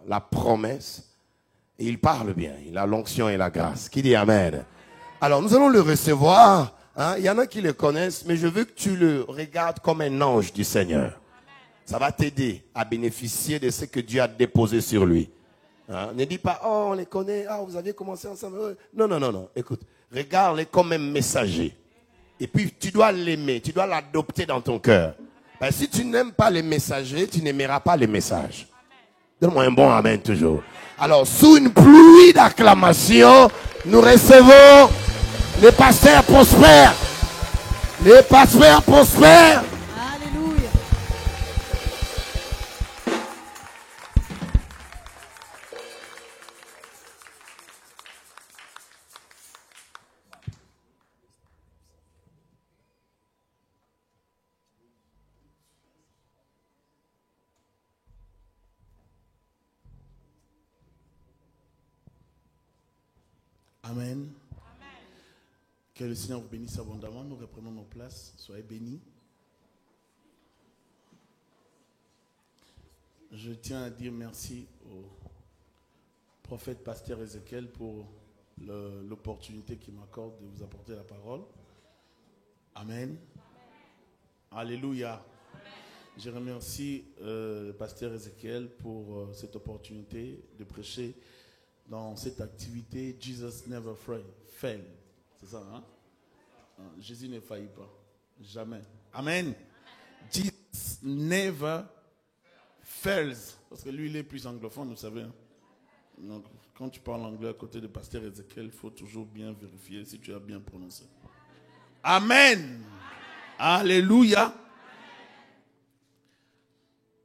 la promesse. Et il parle bien. Il a l'onction et la grâce. Qui dit Amen? Alors, nous allons le recevoir. Hein? Il y en a qui le connaissent, mais je veux que tu le regardes comme un ange du Seigneur. Ça va t'aider à bénéficier de ce que Dieu a déposé sur lui. Hein? Ne dis pas, oh, on les connaît, ah, vous avez commencé ensemble. Non, non, non, non. Écoute, regarde-les comme un messager. Et puis, tu dois l'aimer, tu dois l'adopter dans ton cœur. Ben, si tu n'aimes pas les messagers, tu n'aimeras pas les messages. Donne-moi un bon amen toujours. Alors, sous une pluie d'acclamations, nous recevons les pasteurs prospères. Les pasteurs prospères. Alléluia. Amen. Que le Seigneur vous bénisse abondamment. Nous reprenons nos places. Soyez bénis. Je tiens à dire merci au prophète pasteur Ézéchiel pour l'opportunité qu'il m'accorde de vous apporter la parole. Amen. Alléluia. Amen. Je remercie le pasteur Ézéchiel pour cette opportunité de prêcher dans cette activité. Jesus never fail. C'est ça, hein? Jésus ne faillit pas. Jamais. Amen. Jesus never fails. Parce que lui, il est plus anglophone, vous savez. Hein? Donc, quand tu parles anglais à côté de pasteur Ézéchiel, il faut toujours bien vérifier si tu as bien prononcé. Amen. Alléluia.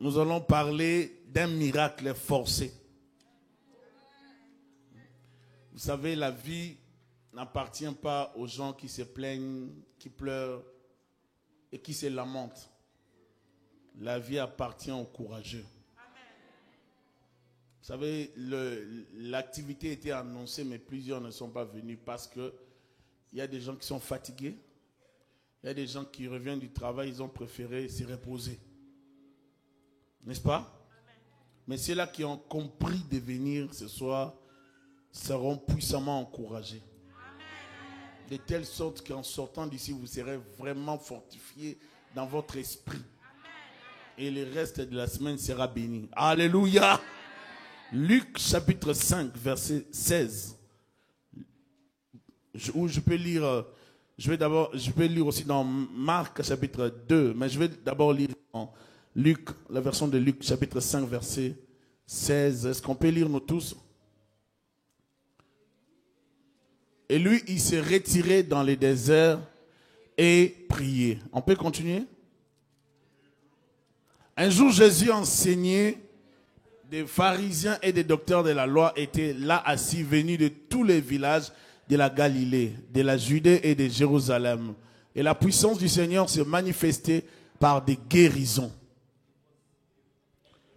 Nous allons parler d'un miracle forcé. Vous savez, la vie n'appartient pas aux gens qui se plaignent, qui pleurent et qui se lamentent. La vie appartient aux courageux. Vous savez, l'activité était annoncée, mais plusieurs ne sont pas venus parce qu'il y a des gens qui sont fatigués. Il y a des gens qui reviennent du travail, ils ont préféré se reposer. N'est-ce pas? Amen. Mais ceux-là qui ont compris de venir ce soir seront puissamment encouragés. Amen. De telle sorte qu'en sortant d'ici, vous serez vraiment fortifiés dans votre esprit. Amen. Et le reste de la semaine sera béni. Alléluia. Amen. Luc chapitre 5, verset 16. Où je peux lire, je peux lire aussi dans Marc chapitre 2, mais je vais d'abord lire en Luc, la version de Luc chapitre 5, verset 16. Est-ce qu'on peut lire nous tous? Et lui, il s'est retiré dans les déserts et priait. On peut continuer? Un jour, Jésus enseignait. Des pharisiens et des docteurs de la loi étaient là assis, venus de tous les villages de la Galilée, de la Judée et de Jérusalem. Et la puissance du Seigneur se manifestait par des guérisons.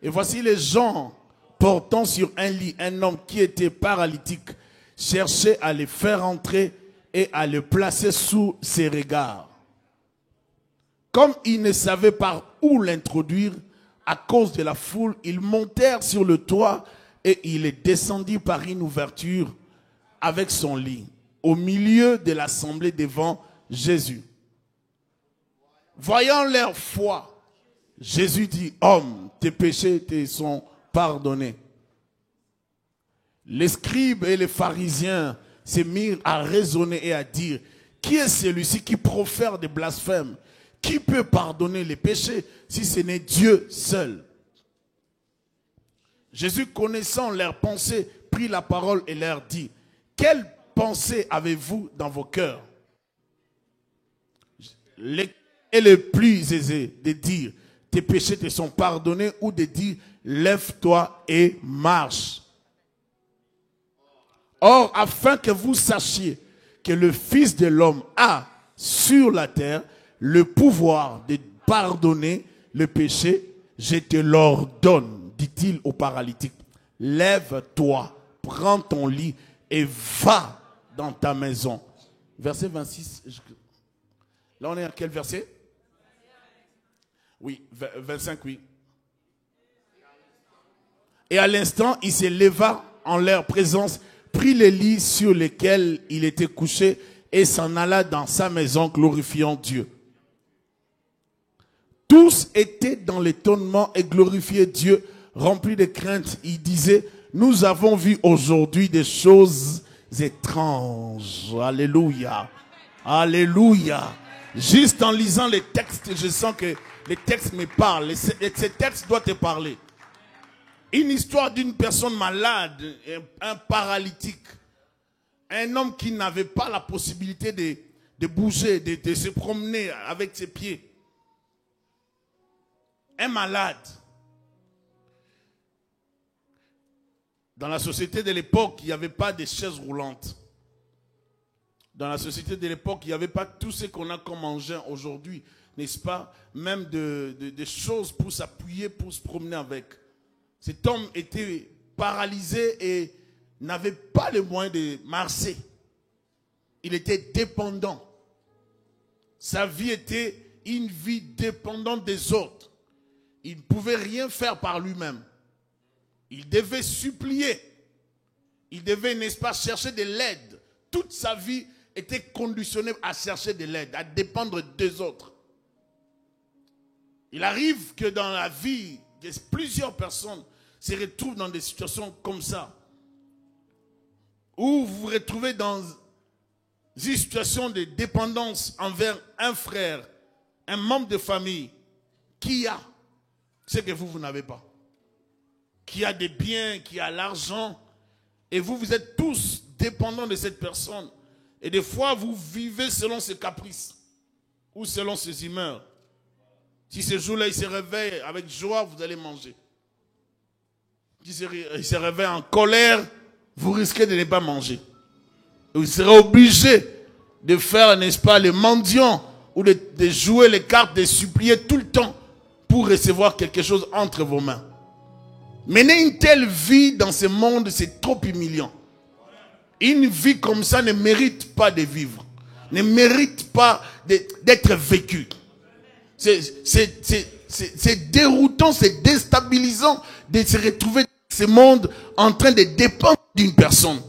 Et voici les gens portant sur un lit un homme qui était paralytique, cherchaient à le faire entrer et à le placer sous ses regards. Comme ils ne savaient par où l'introduire, à cause de la foule, ils montèrent sur le toit et il est descendu par une ouverture avec son lit, au milieu de l'assemblée devant Jésus. Voyant leur foi, Jésus dit, « Homme, tes péchés te sont pardonnés. » Les scribes et les pharisiens se mirent à raisonner et à dire, « Qui est celui-ci qui profère des blasphèmes? Qui peut pardonner les péchés si ce n'est Dieu seul? » Jésus, connaissant leurs pensées, prit la parole et leur dit, « Quelle pensée avez-vous dans vos cœurs? » Et le plus aisé de dire, « Tes péchés te sont pardonnés » ou de dire, « Lève-toi et marche. » Or, afin que vous sachiez que le Fils de l'homme a sur la terre le pouvoir de pardonner le péché, je te l'ordonne, dit-il au paralytique. Lève-toi, prends ton lit et va dans ta maison. Verset 26. Là, on est à quel verset? Oui, 25, oui. Et à l'instant, il se leva en leur présence, prit les lits sur lesquels il était couché et s'en alla dans sa maison glorifiant Dieu. Tous étaient dans l'étonnement et glorifiaient Dieu, remplis de crainte. Ils disaient, nous avons vu aujourd'hui des choses étranges. Alléluia. Alléluia. Juste en lisant les textes, je sens que les textes me parlent. Ces textes doivent te parler. Une histoire d'une personne malade, un paralytique, un homme qui n'avait pas la possibilité de bouger, de se promener avec ses pieds. Un malade. Dans la société de l'époque, il n'y avait pas de chaises roulantes. Dans la société de l'époque, il n'y avait pas tout ce qu'on a comme engin aujourd'hui, n'est-ce pas? Même des choses pour s'appuyer, pour se promener avec. Cet homme était paralysé et n'avait pas les moyens de marcher. Il était dépendant. Sa vie était une vie dépendante des autres. Il ne pouvait rien faire par lui-même. Il devait supplier. Il devait, n'est-ce pas, chercher de l'aide. Toute sa vie était conditionnée à chercher de l'aide, à dépendre des autres. Il arrive que dans la vie, plusieurs personnes se retrouvent dans des situations comme ça. Où vous vous retrouvez dans une situation de dépendance envers un frère, un membre de famille, qui a ce que vous n'avez pas. Qui a des biens, qui a l'argent. Et vous êtes tous dépendants de cette personne. Et des fois, vous vivez selon ses caprices. Ou selon ses humeurs. Si ce jour-là, il se réveille avec joie, vous allez manger. Si il se réveille en colère, vous risquez de ne pas manger. Vous serez obligé de faire, n'est-ce pas, le mendiant ou de jouer les cartes, de supplier tout le temps pour recevoir quelque chose entre vos mains. Mener une telle vie dans ce monde, c'est trop humiliant. Une vie comme ça ne mérite pas de vivre. Ne mérite pas d'être vécue. C'est déroutant, c'est déstabilisant de se retrouver dans ce monde en train de dépendre d'une personne.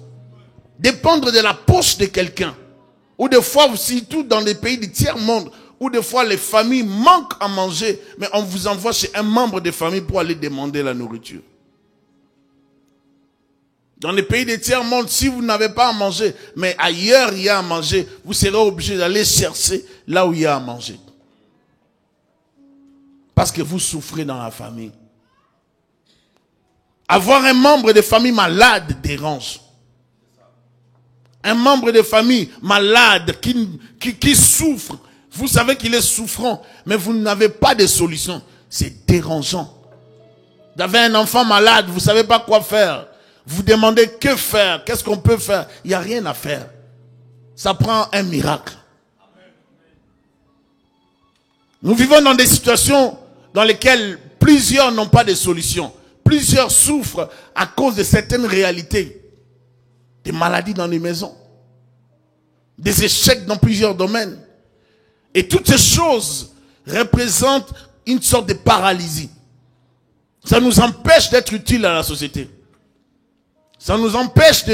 Dépendre de la poche de quelqu'un. Ou des fois, surtout dans les pays du tiers-monde, où des fois les familles manquent à manger, mais on vous envoie chez un membre de famille pour aller demander la nourriture. Dans les pays des tiers-monde, si vous n'avez pas à manger, mais ailleurs il y a à manger, vous serez obligé d'aller chercher là où il y a à manger. Parce que vous souffrez dans la famille. Avoir un membre de famille malade dérange. Un membre de famille malade qui souffre, vous savez qu'il est souffrant, mais vous n'avez pas de solution. C'est dérangeant. Vous avez un enfant malade, vous ne savez pas quoi faire. Vous demandez que faire, qu'est-ce qu'on peut faire? Il n'y a rien à faire. Ça prend un miracle. Nous vivons dans des situations dans lesquelles plusieurs n'ont pas de solution. Plusieurs souffrent à cause de certaines réalités. Des maladies dans les maisons. Des échecs dans plusieurs domaines. Et toutes ces choses représentent une sorte de paralysie. Ça nous empêche d'être utiles à la société. Ça nous empêche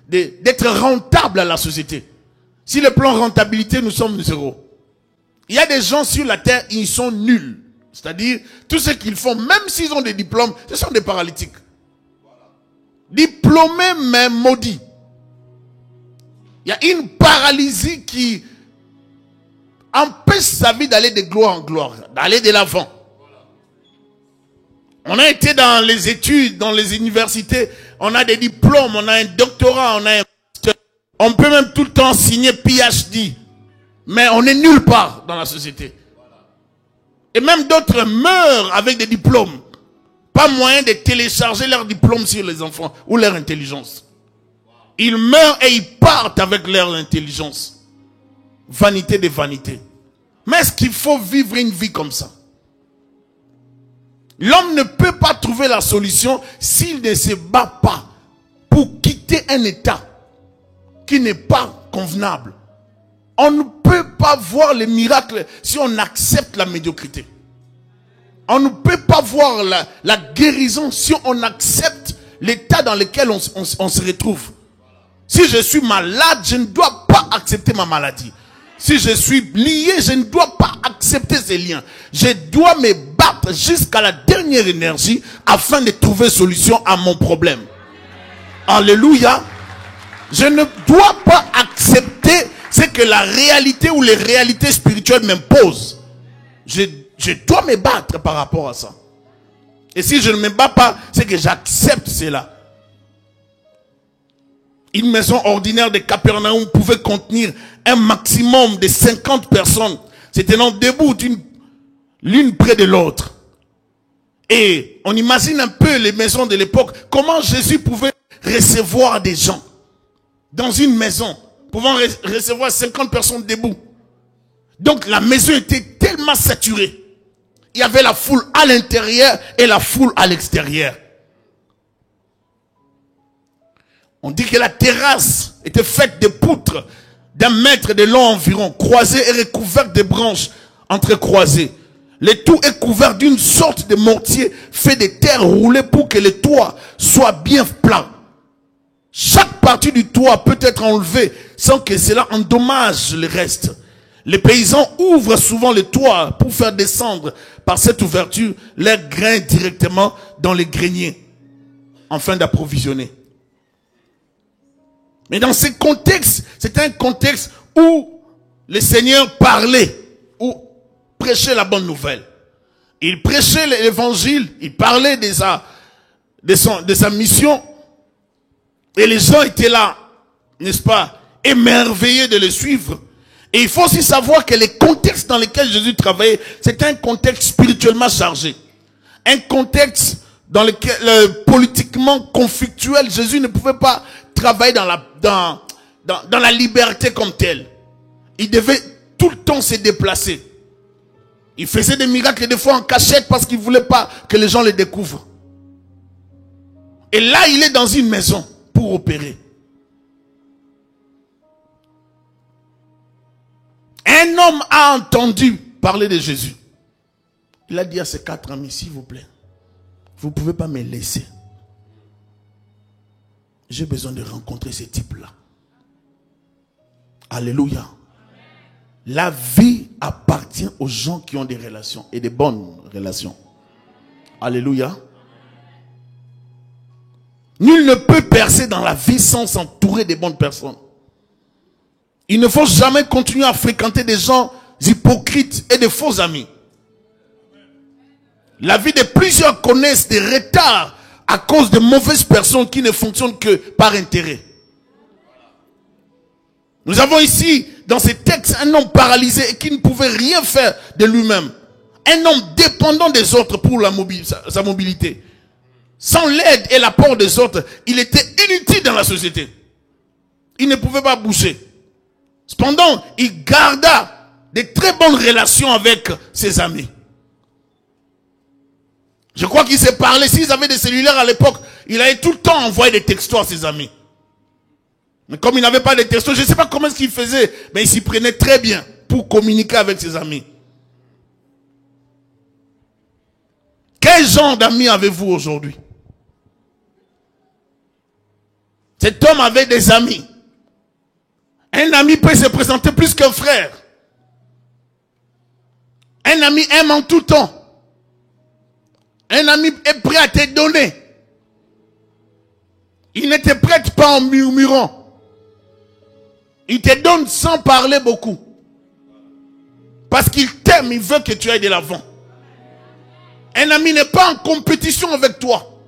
d'être rentables à la société. Si le plan rentabilité, nous sommes zéro. Il y a des gens sur la terre, ils sont nuls. C'est-à-dire, tout ce qu'ils font, même s'ils ont des diplômes, ce sont des paralytiques. Diplômés mais maudits. Il y a une paralysie qui empêche sa vie d'aller de gloire en gloire, d'aller de l'avant. On a été dans les études, dans les universités, on a des diplômes, on a un doctorat, on a un master. On peut même tout le temps signer PhD, mais on est nulle part dans la société. Et même d'autres meurent avec des diplômes. Pas moyen de télécharger leur diplôme sur les enfants ou leur intelligence. Ils meurent et ils partent avec leur intelligence. Vanité de vanité. Mais est-ce qu'il faut vivre une vie comme ça? L'homme ne peut pas trouver la solution s'il ne se bat pas pour quitter un état qui n'est pas convenable. On ne peut pas voir les miracles si on accepte la médiocrité. On ne peut pas voir la guérison si on accepte l'état dans lequel on se retrouve. Si je suis malade, je ne dois pas accepter ma maladie. Si je suis lié, je ne dois pas accepter ces liens. Je dois me battre jusqu'à la dernière énergie afin de trouver solution à mon problème. Alléluia. Je ne dois pas accepter ce que la réalité ou les réalités spirituelles m'imposent. Je dois me battre par rapport à ça. Et si je ne me bats pas, c'est que j'accepte cela. Une maison ordinaire de Capernaum pouvait contenir un maximum de 50 personnes. C'était debout l'une près de l'autre. Et on imagine un peu les maisons de l'époque. Comment Jésus pouvait recevoir des gens dans une maison, pouvant recevoir 50 personnes debout. Donc la maison était tellement saturée. Il y avait la foule à l'intérieur et la foule à l'extérieur. On dit que la terrasse était faite de poutres d'1 mètre de long environ, croisées et recouvertes de branches entrecroisées. Le tout est couvert d'une sorte de mortier fait de terre roulée pour que le toit soit bien plat. Chaque partie du toit peut être enlevée sans que cela endommage le reste. Les paysans ouvrent souvent le toit pour faire descendre par cette ouverture leurs grains directement dans les greniers afin d'approvisionner. Mais dans ce contexte, c'est un contexte où le Seigneur parlait ou prêchait la bonne nouvelle. Il prêchait l'évangile, il parlait de sa mission. Et les gens étaient là, n'est-ce pas, émerveillés de le suivre. Et il faut aussi savoir que les contextes dans lesquels Jésus travaillait, c'est un contexte spirituellement chargé. Un contexte dans lequel, politiquement conflictuel, Jésus ne pouvait pas travailler dans la liberté comme telle. Il devait tout le temps se déplacer. Il faisait des miracles des fois en cachette parce qu'il ne voulait pas que les gens le découvrent. Et là, il est dans une maison pour opérer. Un homme a entendu parler de Jésus. Il a dit à ses 4 amis, s'il vous plaît, vous ne pouvez pas me laisser. J'ai besoin de rencontrer ce type-là. Alléluia. La vie appartient aux gens qui ont des relations et des bonnes relations. Alléluia. Nul ne peut percer dans la vie sans s'entourer des bonnes personnes. Il ne faut jamais continuer à fréquenter des gens hypocrites et de faux amis. La vie de plusieurs connaissent des retards à cause de mauvaises personnes qui ne fonctionnent que par intérêt. Nous avons ici, dans ces textes, un homme paralysé et qui ne pouvait rien faire de lui-même. Un homme dépendant des autres pour sa mobilité. Sans l'aide et l'apport des autres, il était inutile dans la société. Il ne pouvait pas bouger. Cependant, il garda de très bonnes relations avec ses amis. Je crois qu'il s'est parlé. S'ils avaient des cellulaires à l'époque, il allait tout le temps envoyer des textos à ses amis. Mais comme il n'avait pas de textos, je ne sais pas comment est-ce qu'il faisait, mais il s'y prenait très bien pour communiquer avec ses amis. Quel genre d'amis avez-vous aujourd'hui? Cet homme avait des amis. Un ami peut se présenter plus qu'un frère. Un ami aime en tout temps. Un ami est prêt à te donner. Il ne te prête pas en murmurant. Il te donne sans parler beaucoup. Parce qu'il t'aime, il veut que tu ailles de l'avant. Un ami n'est pas en compétition avec toi.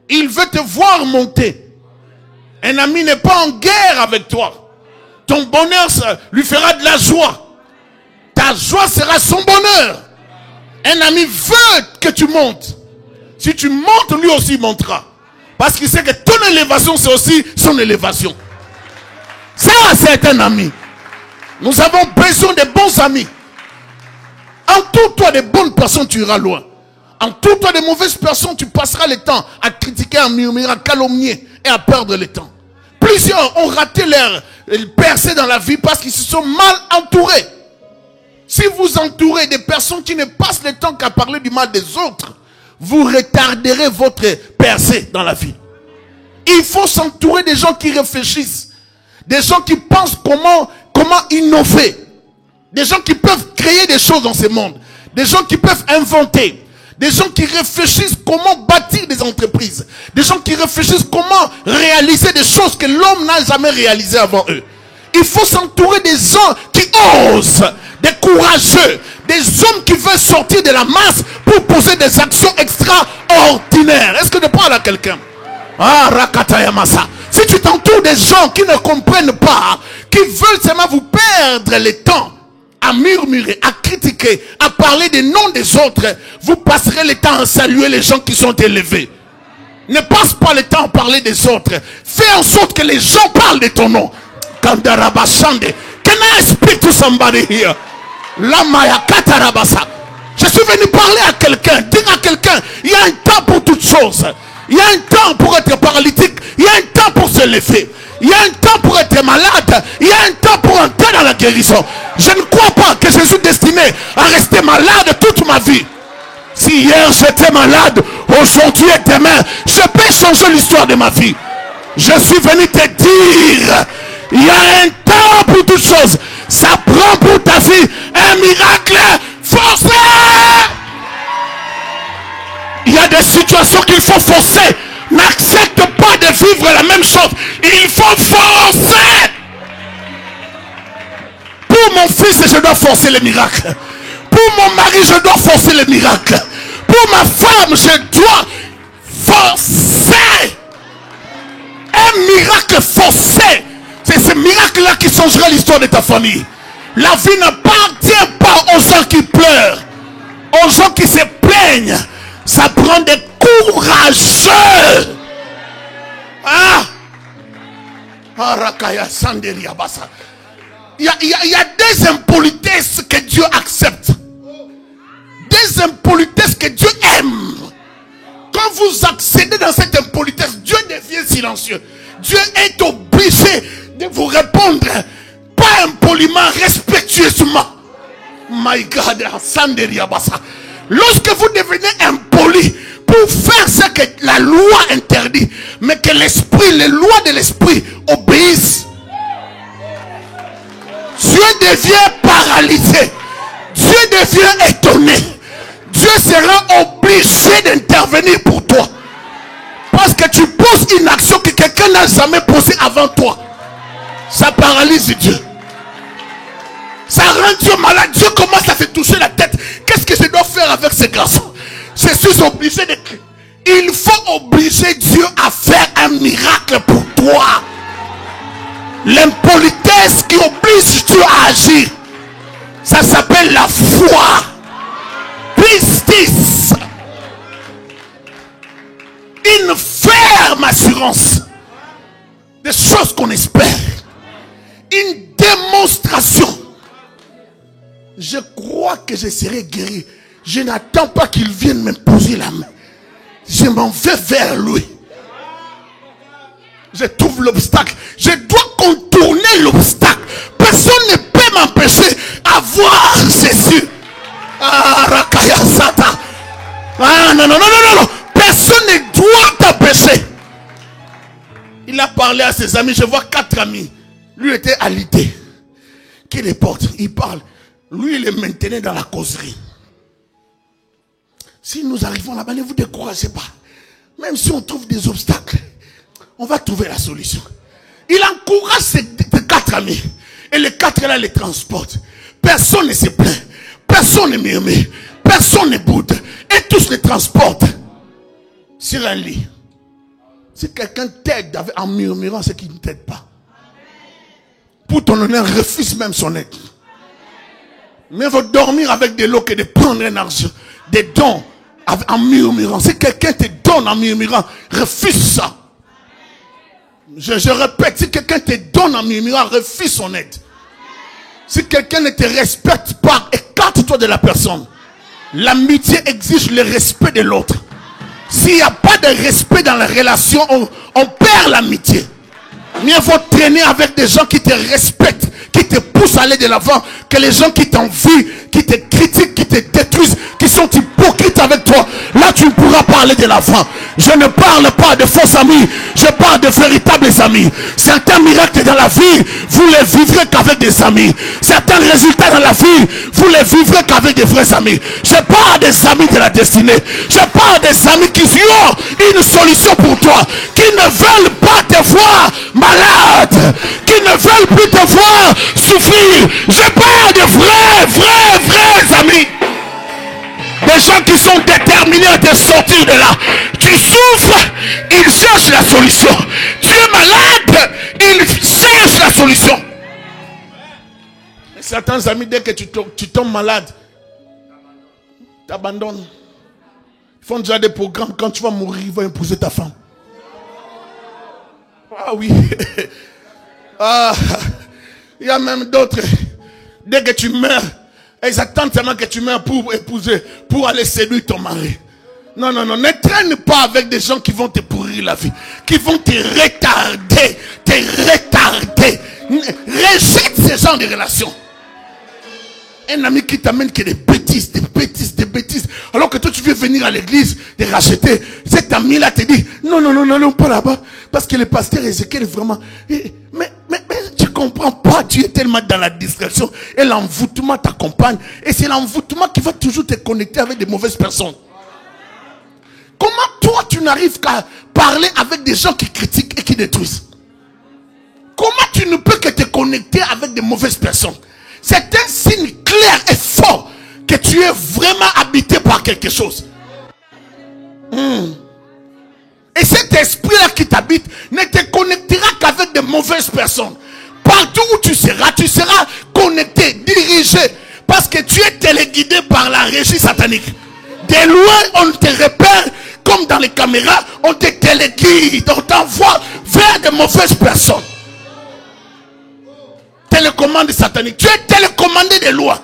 Il veut te voir monter. Un ami n'est pas en guerre avec toi. Ton bonheur lui fera de la joie. Ta joie sera son bonheur. Un ami veut que tu montes. Si tu montes, lui aussi montera. Parce qu'il sait que ton élévation, c'est aussi son élévation. Ça, c'est un ami. Nous avons besoin de bons amis. Entoure-toi de bonnes personnes, tu iras loin. Entoure-toi de mauvaises personnes, tu passeras le temps à critiquer, à murmurer, à calomnier et à perdre le temps. Plusieurs ont raté leur percée dans la vie parce qu'ils se sont mal entourés. Si vous entourez des personnes qui ne passent le temps qu'à parler du mal des autres, vous retarderez votre percée dans la vie. Il faut s'entourer des gens qui réfléchissent. Des gens qui pensent comment innover. Des gens qui peuvent créer des choses dans ce monde. Des gens qui peuvent inventer. Des gens qui réfléchissent comment bâtir des entreprises. Des gens qui réfléchissent comment réaliser des choses que l'homme n'a jamais réalisées avant eux. Il faut s'entourer des gens qui osent, des courageux, des hommes qui veulent sortir de la masse pour poser des actions extraordinaires. Est-ce que je parle à quelqu'un? Ah, Rakatayamasa. Si tu t'entoures des gens qui ne comprennent pas, qui veulent seulement vous perdre le temps à murmurer, à critiquer, à parler des noms des autres, vous passerez le temps à saluer les gens qui sont élevés. Ne passe pas le temps à parler des autres. Fais en sorte que les gens parlent de ton nom. Kandarabashande. Can I speak to somebody here? Lamayakatarabasa. Je suis venu parler à quelqu'un, dire à quelqu'un, il y a un temps pour toutes choses. Il y a un temps pour être paralytique. Il y a un temps pour se lever. Il y a un temps pour être malade. Il y a un temps pour entrer dans la guérison. Je ne crois pas que je suis destiné à rester malade toute ma vie. Si hier j'étais malade, aujourd'hui et demain, je peux changer l'histoire de ma vie. Je suis venu te dire, il y a un temps pour toutes choses. Ça prend pour ta vie un miracle forcé. Il y a des situations qu'il faut forcer. N'accepte pas de vivre la même chose. Il faut forcer. Pour mon fils, je dois forcer le miracle. Pour mon mari, je dois forcer le miracle. Pour ma femme, je dois forcer. Un miracle forcé. C'est ce miracle-là qui changera l'histoire de ta famille. La vie n'appartient pas aux gens qui pleurent, aux gens qui se plaignent. Ça prend des courageux. Il y a des impolitesses que Dieu accepte. Des impolitesses que Dieu aime. Quand vous accédez dans cette impolitesse, Dieu devient silencieux. Dieu est obligé de vous répondre. Pas impoliment, respectueusement. My God, lorsque vous devenez impoli pour faire ce que la loi interdit, mais que l'esprit, les lois de l'esprit obéissent, Dieu devient paralysé. Dieu devient étonné. Dieu sera obligé d'intervenir pour toi. Parce que tu poses une action que quelqu'un n'a jamais posée avant toi. Ça paralyse Dieu. Ça rend Dieu malade. Dieu commence à se toucher la tête. Qu'est-ce que je dois faire avec ces garçons? Je suis obligé de... Il faut obliger Dieu à faire un miracle pour toi. L'impolitesse qui oblige Dieu à agir, ça s'appelle la foi. Pistis. Une ferme assurance des choses qu'on espère. Une démonstration. Je crois que je serai guéri. Je n'attends pas qu'il vienne me poser la main. Je m'en vais vers lui. Je trouve l'obstacle. Je dois contourner l'obstacle. Personne ne peut m'empêcher à voir Jésus. Ah, Rakaya Sata. Ah, non. Personne ne doit t'empêcher. Il a parlé à ses amis. Je vois 4 amis. Lui était alité. Qui les porte? Il parle. Lui, il est maintenu dans la causerie. Si nous arrivons là-bas, ne vous découragez pas. Même si on trouve des obstacles, on va trouver la solution. Il encourage ses 4 amis. Et les 4 là les transportent. Personne ne se plaint. Personne ne murmure. Personne ne boude. Et tous les transportent sur un lit. Si quelqu'un t'aide en murmurant, c'est qu'il ne t'aide pas. Pour ton honneur, refuse même son aide. Mais il faut dormir avec des lots que de prendre un argent, des dons en murmurant. Si quelqu'un te donne en murmurant, refuse ça. Je répète, si quelqu'un te donne en murmurant, refuse son aide. Si quelqu'un ne te respecte pas, écarte-toi de la personne. L'amitié exige le respect de l'autre. S'il n'y a pas de respect dans la relation, on perd l'amitié. Mieux vaut traîner avec des gens qui te respectent, qui te poussent pousse à aller de l'avant que les gens qui t'envient, qui te critiquent, qui te détruisent, qui sont hypocrites avec toi. Là, tu ne pourras pas aller de l'avant. Je ne parle pas de faux amis, je parle de véritables amis. Certains miracles dans la vie, vous les vivrez qu'avec des amis. Certains résultats dans la vie, vous les vivrez qu'avec des vrais amis. Je parle des amis de la destinée. Je parle des amis qui ont une solution pour toi, qui ne veulent pas te voir malade, qui ne veulent plus te voir souffrir. Je parle de vrais amis. Des gens qui sont déterminés à te sortir de là. Tu souffres, ils cherchent la solution. Tu es malade, ils cherchent la solution. Certains amis, dès que tu tombes malade, t'abandonnent. Ils font déjà des programmes. Quand tu vas mourir, ils vont épouser ta femme. Ah oui. Ah, il y a même d'autres. Dès que tu meurs, ils attendent seulement que tu meurs pour épouser, pour aller séduire ton mari. Non, ne traîne pas avec des gens qui vont te pourrir la vie, qui vont te retarder, Rejette ce genre de relations. Un ami qui t'amène que des bêtises, alors que toi tu veux venir à l'église, te racheter. Cet ami-là te dit, non, pas là-bas, parce que le pasteur Ézéchiel est vraiment, mais tu comprends pas, tu es tellement dans la distraction, et l'envoûtement t'accompagne, et c'est l'envoûtement qui va toujours te connecter avec des mauvaises personnes. Comment toi tu n'arrives qu'à parler avec des gens qui critiquent et qui détruisent? Comment tu ne peux que te connecter avec des mauvaises personnes? C'est un signe clair et fort que tu es vraiment habité par quelque chose. Et cet esprit-là qui t'habite ne te connectera qu'avec de mauvaises personnes. Partout où tu seras connecté, dirigé, parce que tu es téléguidé par la régie satanique. De loin, on te repère, comme dans les caméras, on te téléguide, on t'envoie vers de mauvaises personnes. Télécommande satanique. Tu es télécommandé des lois.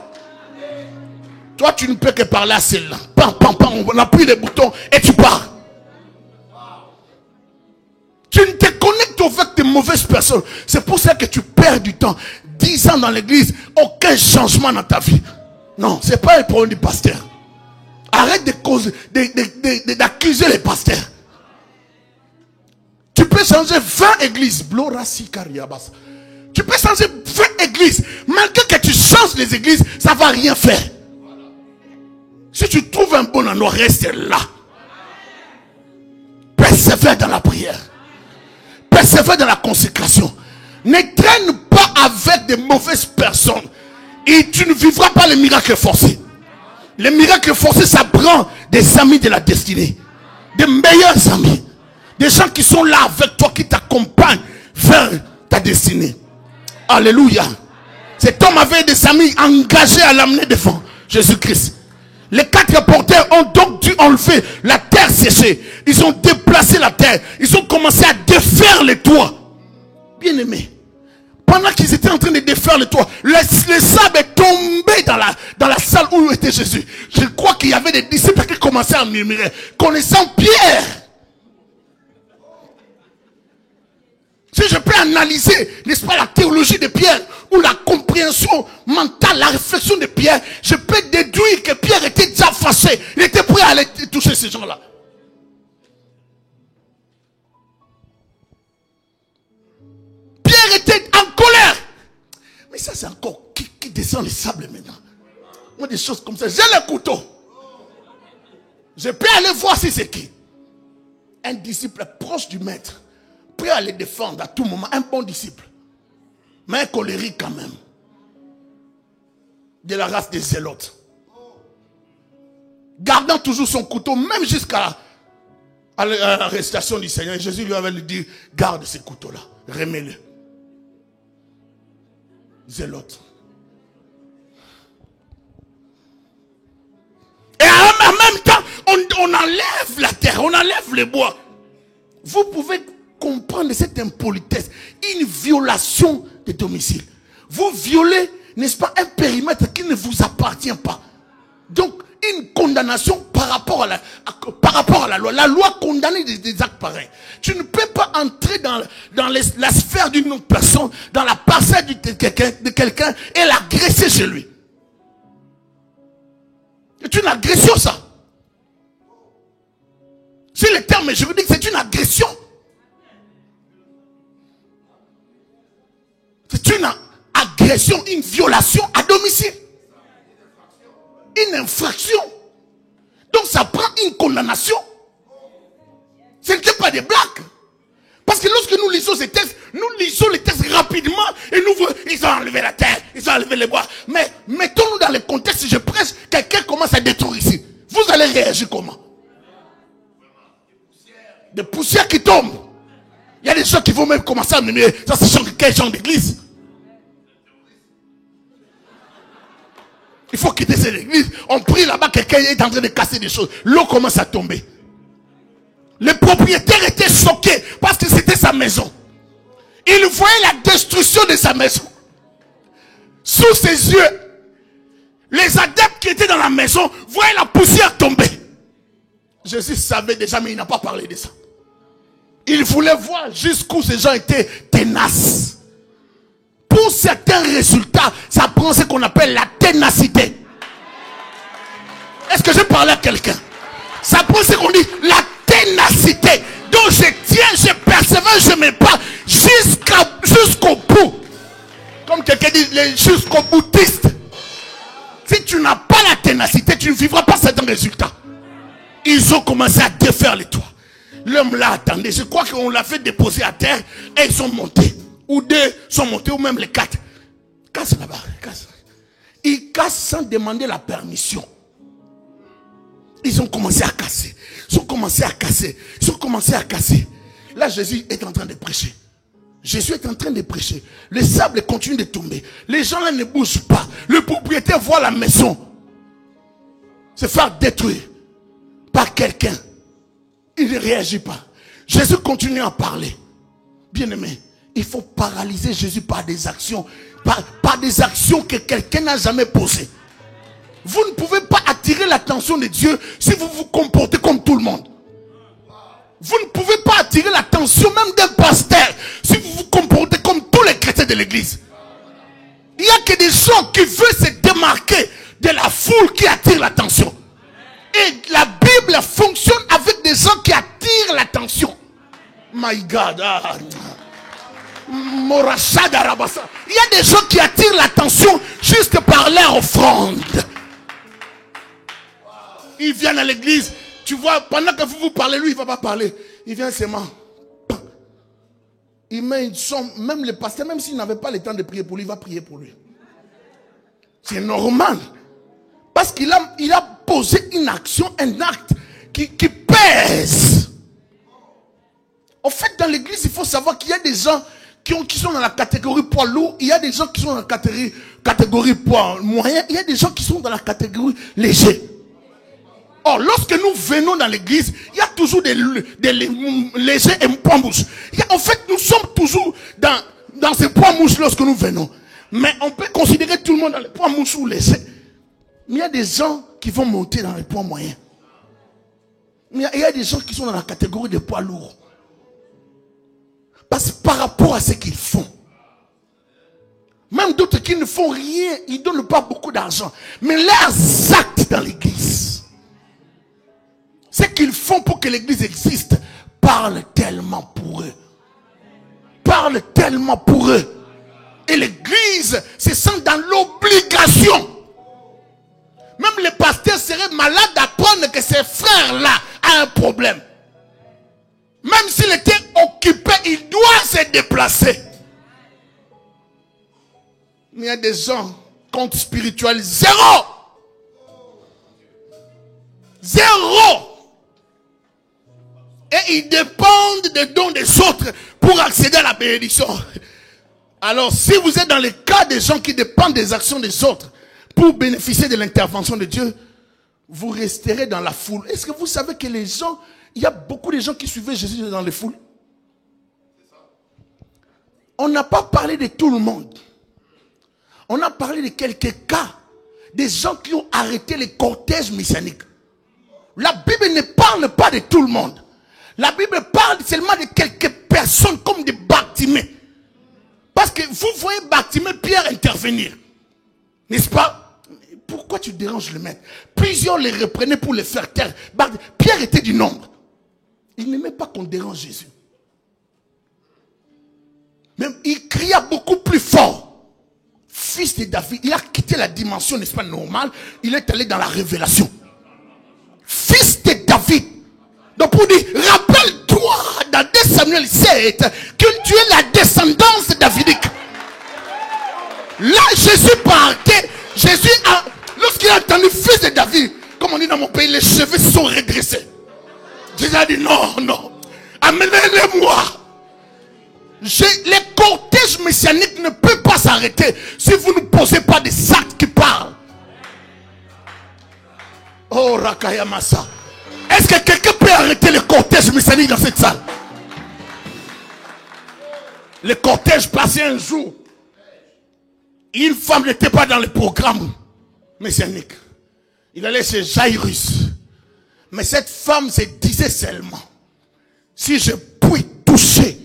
Toi, tu ne peux que parler à celle-là. On appuie les boutons et tu pars. Tu ne te connectes avec de mauvaises personnes. C'est pour ça que tu perds du temps. 10 ans dans l'église, aucun changement dans ta vie. Non, ce n'est pas le problème du pasteur. Arrête d'accuser les pasteurs. Tu peux changer 20 églises. Tu peux changer 20 églises. Malgré que tu changes les églises, ça ne va rien faire. Si tu trouves un bon endroit, reste là. Persévère dans la prière. Persévère dans la consécration. Ne traîne pas avec de mauvaises personnes. Et tu ne vivras pas les miracles forcés. Les miracles forcés, ça prend des amis de la destinée. Des meilleurs amis. Des gens qui sont là avec toi, qui t'accompagnent vers ta destinée. Alléluia. Cet homme avait des amis engagés à l'amener devant Jésus-Christ. Les 4 porteurs ont donc dû enlever la terre séchée. Ils ont déplacé la terre. Ils ont commencé à défaire les toits. Bien aimé. Pendant qu'ils étaient en train de défaire le toit, le sable est tombé dans la salle où était Jésus. Je crois qu'il y avait des disciples qui commençaient à murmurer, connaissant Pierre. Si je peux analyser, n'est-ce pas, la théologie de Pierre, ou la compréhension mentale, la réflexion de Pierre, je peux déduire que Pierre était déjà fâché. Il était prêt à aller toucher ces gens-là. Pierre était en colère. Mais ça, c'est encore qui descend les sables maintenant. Moi, des choses comme ça. J'ai le couteau. Je peux aller voir si c'est qui. Un disciple proche du maître, prêt à les défendre à tout moment. Un bon disciple. Mais un colérique quand même. De la race des zélotes. Gardant toujours son couteau, même jusqu'à l'arrestation du Seigneur. Jésus lui avait dit, garde ce couteau-là. Remets-le. Zélote. Et en même temps, on enlève la terre, on enlève le bois. Vous pouvez comprendre cette impolitesse, une violation de domicile. Vous violez, n'est-ce pas, un périmètre qui ne vous appartient pas. Donc, une condamnation par rapport à la loi. La loi condamne des actes pareils. Tu ne peux pas entrer dans la sphère d'une autre personne, dans la parcelle de quelqu'un et l'agresser chez lui. C'est une agression, ça. C'est le terme juridique, c'est une agression. C'est une agression, une violation à domicile. Une infraction. Donc ça prend une condamnation. Ce n'est pas des blagues. Parce que lorsque nous lisons ces textes, nous lisons les textes rapidement et nous voyons, ils ont enlevé la terre, ils ont enlevé les bois. Mais mettons-nous dans le contexte, si je prêche, quelqu'un commence à détruire ici. Vous allez réagir comment? Des poussières qui tombent. Il y a des gens qui vont même commencer à me dire, ça c'est quel genre d'église? Il faut quitter cette église. On prie là-bas, quelqu'un est en train de casser des choses. L'eau commence à tomber. Le propriétaire était choqué parce que c'était sa maison. Il voyait la destruction de sa maison. Sous ses yeux, les adeptes qui étaient dans la maison voyaient la poussière tomber. Jésus savait déjà, mais il n'a pas parlé de ça. Il voulait voir jusqu'où ces gens étaient tenaces. Pour certains résultats, ça prend ce qu'on appelle la ténacité. Est-ce que je parlais à quelqu'un? Ça prend ce qu'on dit la ténacité. Donc je tiens, je persévère, je me bats jusqu'au bout. Comme quelqu'un dit, jusqu'au boutiste. Si tu n'as pas la ténacité, tu ne vivras pas certains résultats. Ils ont commencé à défaire les toits. L'homme là attendait. Je crois qu'on l'a fait déposer à terre et ils sont montés. Ou deux sont montés, ou même les quatre. Casse là-bas, casse. Ils cassent sans demander la permission. Ils ont commencé à casser. Ils ont commencé à casser. Ils ont commencé à casser. Là, Jésus est en train de prêcher. Jésus est en train de prêcher. Le sable continue de tomber. Les gens là ne bougent pas. Le propriétaire voit la maison se faire détruire par quelqu'un. Il ne réagit pas. Jésus continue à parler. Bien-aimé, il faut paralyser Jésus par des actions. Par des actions que quelqu'un n'a jamais posées. Vous ne pouvez pas attirer l'attention de Dieu si vous vous comportez comme tout le monde. Vous ne pouvez pas attirer l'attention même d'un pasteur si vous vous comportez comme tous les chrétiens de l'église. Il n'y a que des gens qui veulent se démarquer de la foule qui attire l'attention. Et la Bible fonctionne avec des gens qui attirent l'attention. My God. Il y a des gens qui attirent l'attention juste par leur offrande. Ils viennent à l'église. Tu vois, pendant que vous parlez, lui, il ne va pas parler. Il vient seulement. Il met une somme. Même le pasteur, même s'il n'avait pas le temps de prier pour lui, il va prier pour lui. C'est normal. Parce qu'il a posé une action, un acte qui pèse. En fait, dans l'église, il faut savoir qu'il y a des gens qui sont dans la catégorie poids lourd. Il y a des gens qui sont dans la catégorie poids moyen. Il y a des gens qui sont dans la catégorie léger. Or, lorsque nous venons dans l'église, il y a toujours des légers et poids mouches. En fait, nous sommes toujours dans ces poids mouches lorsque nous venons. Mais on peut considérer tout le monde dans les poids mouches ou légers. Mais il y a des gens qui vont monter dans les poids moyens. Mais il y a des gens qui sont dans la catégorie des poids lourds. Parce que par rapport à ce qu'ils font. Même d'autres qui ne font rien, ils ne donnent pas beaucoup d'argent. Mais leurs actes dans l'église, ce qu'ils font pour que l'église existe, parlent tellement pour eux. Parlent tellement pour eux. Et l'église se sent dans l'obligation. Même le pasteur serait malade d'apprendre que ses frères-là ont un problème. Même s'il était occupé, il doit se déplacer. Mais il y a des gens, compte spirituel, zéro. Et ils dépendent des dons des autres pour accéder à la bénédiction. Alors, si vous êtes dans le cas des gens qui dépendent des actions des autres pour bénéficier de l'intervention de Dieu, vous resterez dans la foule. Est-ce que vous savez que les gens, il y a beaucoup de gens qui suivaient Jésus dans les foules? On n'a pas parlé de tout le monde. On a parlé de quelques cas. Des gens qui ont arrêté les cortèges messianiques. La Bible ne parle pas de tout le monde. La Bible parle seulement de quelques personnes comme des Bartimée. Parce que vous voyez Bartimée, Pierre intervenir. N'est-ce pas? Pourquoi tu déranges le maître? Plusieurs les reprenaient pour les faire taire. Pierre était du nombre. Il n'aimait pas qu'on dérange Jésus. Même il cria beaucoup plus fort. Fils de David, il a quitté la dimension, n'est-ce pas, normale. Il est allé dans la révélation. Fils de David. Donc pour dire, rappelle-toi dans 2 Samuel 7 que tu es la descendance davidique. Là, Jésus partait. Lorsqu'il a entendu fils de David, comme on dit dans mon pays, les cheveux sont redressés. Jésus a dit non, non. Amenez-les-moi. Les cortèges messianiques ne peuvent pas s'arrêter si vous ne posez pas des actes qui parlent. Oh, Rakayamasa. Est-ce que quelqu'un peut arrêter le cortège messianique dans cette salle? Le cortège passait un jour. Une femme n'était pas dans le programme messianique. Il allait chez Jairus. Mais cette femme se disait seulement, si je puis toucher,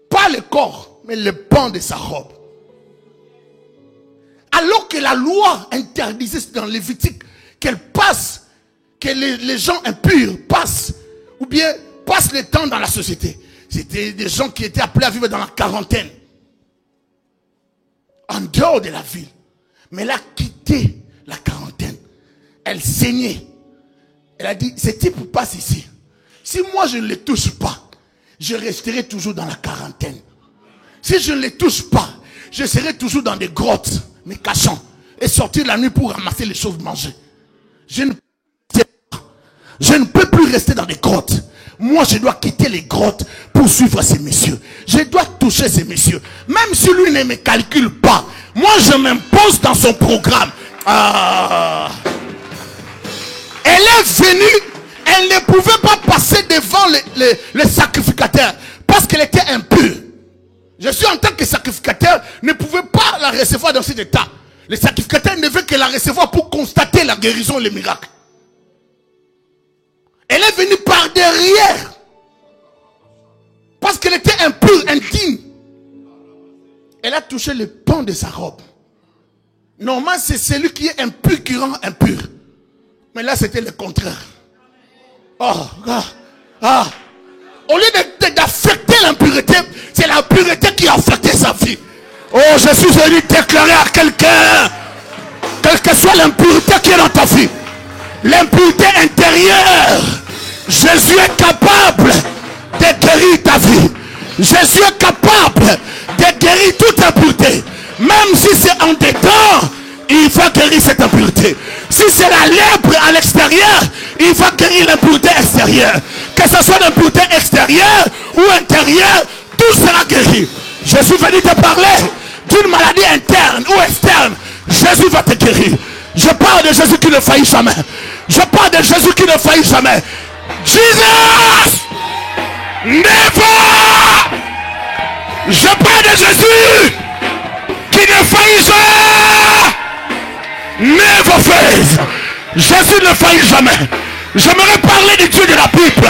pas le corps, mais le pan de sa robe. Alors que la loi interdisait dans Lévitique qu'elle passe, que les gens impurs passent, ou bien passent le temps dans la société. C'était des gens qui étaient appelés à vivre dans la quarantaine, en dehors de la ville. Mais elle a quitté la quarantaine. Elle saignait. Elle a dit, ce type passe ici. Si moi je ne le touche pas, je resterai toujours dans la quarantaine. Si je ne les touche pas, je serai toujours dans des grottes, me cachant, et sortir la nuit pour ramasser les choses manger. Je ne peux plus rester dans des grottes. Moi, je dois quitter les grottes pour suivre ces messieurs. Je dois toucher ces messieurs. Même si lui ne me calcule pas, moi, je m'impose dans son programme. Elle est venue, elle ne pouvait pas passer devant les sacrificateurs parce qu'elle était impure. Je suis en tant que sacrificateur, ne pouvais pas la recevoir dans cet état. Les sacrificateurs ne veulent que la recevoir pour constater la guérison et les miracles. Elle est venue par derrière. Parce qu'elle était impure, indigne. Elle a touché le pan de sa robe. Normalement, c'est celui qui est impur qui rend impur. Mais là, c'était le contraire. Au lieu d'affecter l'impureté, c'est la pureté qui a affecté sa vie. Oh, je suis venu déclarer à quelqu'un, quelle que soit l'impureté qui est dans ta vie, l'impureté intérieure, Jésus est capable de guérir ta vie. Jésus est capable de guérir toute impureté. Même si c'est en dedans, il va guérir cette impureté. Si c'est la lèpre à l'extérieur, il va guérir l'impureté extérieure. Que ce soit l'impureté extérieure ou intérieure, tout sera guéri. Je suis venu te parler d'une maladie interne ou externe. Jésus va te guérir. Je parle de Jésus qui ne faillit jamais. Je parle de Jésus qui ne faillit jamais. Jesus never. Je parle de Jésus qui ne faillit jamais. Never fails. Jésus ne faillit jamais. J'aimerais parler du Dieu de la Bible.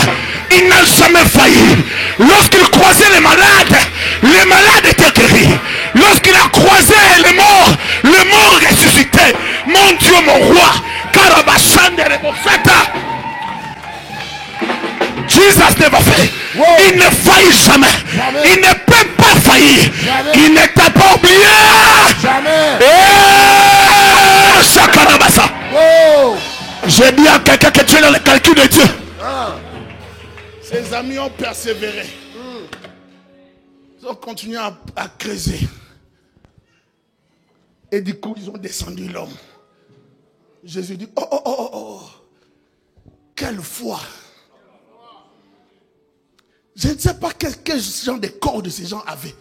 Il n'a jamais failli. Lorsqu'il croisait les malades étaient guéris. Lorsqu'il a croisé les morts ressuscités. Mon Dieu, mon roi. Jesus never fail. Il ne faillit jamais. Il ne peut pas faillir. Il n'était pas oublié. J'ai dit à quelqu'un que tu es dans le calcul de Dieu. Ses amis ont persévéré. Ils ont continué à creuser. Et du coup, ils ont descendu l'homme. Jésus dit, oh, quelle foi. Je ne sais pas quel genre de cordes ces gens avaient.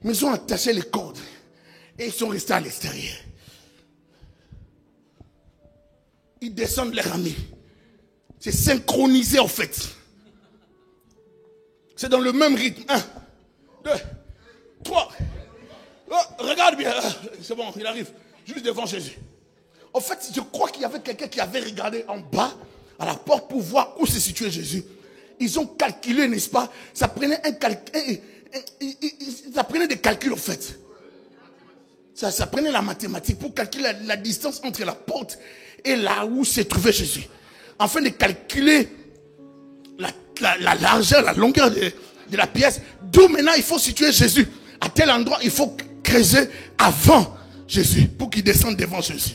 Mais ils ont attaché les cordes. Et ils sont restés à l'extérieur. Ils descendent les amis. C'est synchronisé en fait. C'est dans le même rythme. 1, 2, 3. Oh, regarde bien. C'est bon, il arrive. Juste devant Jésus. En fait, je crois qu'il y avait quelqu'un qui avait regardé en bas à la porte pour voir où se situait Jésus. Ils ont calculé, n'est-ce pas? Ça prenait ça prenait des calculs, en fait. Ça prenait la mathématique pour calculer la distance entre la porte et là où se trouvait Jésus. Afin de calculer la largeur, la longueur de la pièce. D'où maintenant il faut situer Jésus. À tel endroit, il faut creuser avant Jésus pour qu'il descende devant Jésus.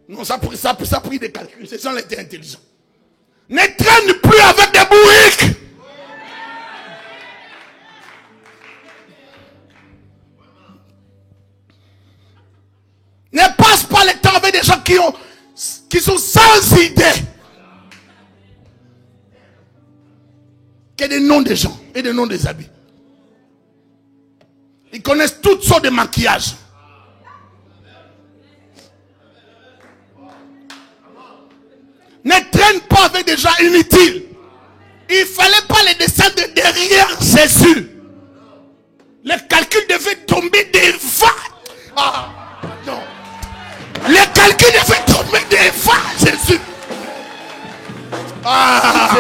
Non, ça a pris des calculs. Ces gens étaient intelligents. Ne traîne plus avec des bourriques. Ne passe pas le temps avec des gens qui sont sans idée. Que des noms des gens et des noms des habits. Ils connaissent toutes sortes de maquillages. Ne traîne pas avec des gens inutiles. Il ne fallait pas les descendre derrière Jésus. Le calcul devait tomber devant. Ah, non. Le calcul devait tomber devant Jésus. Ah,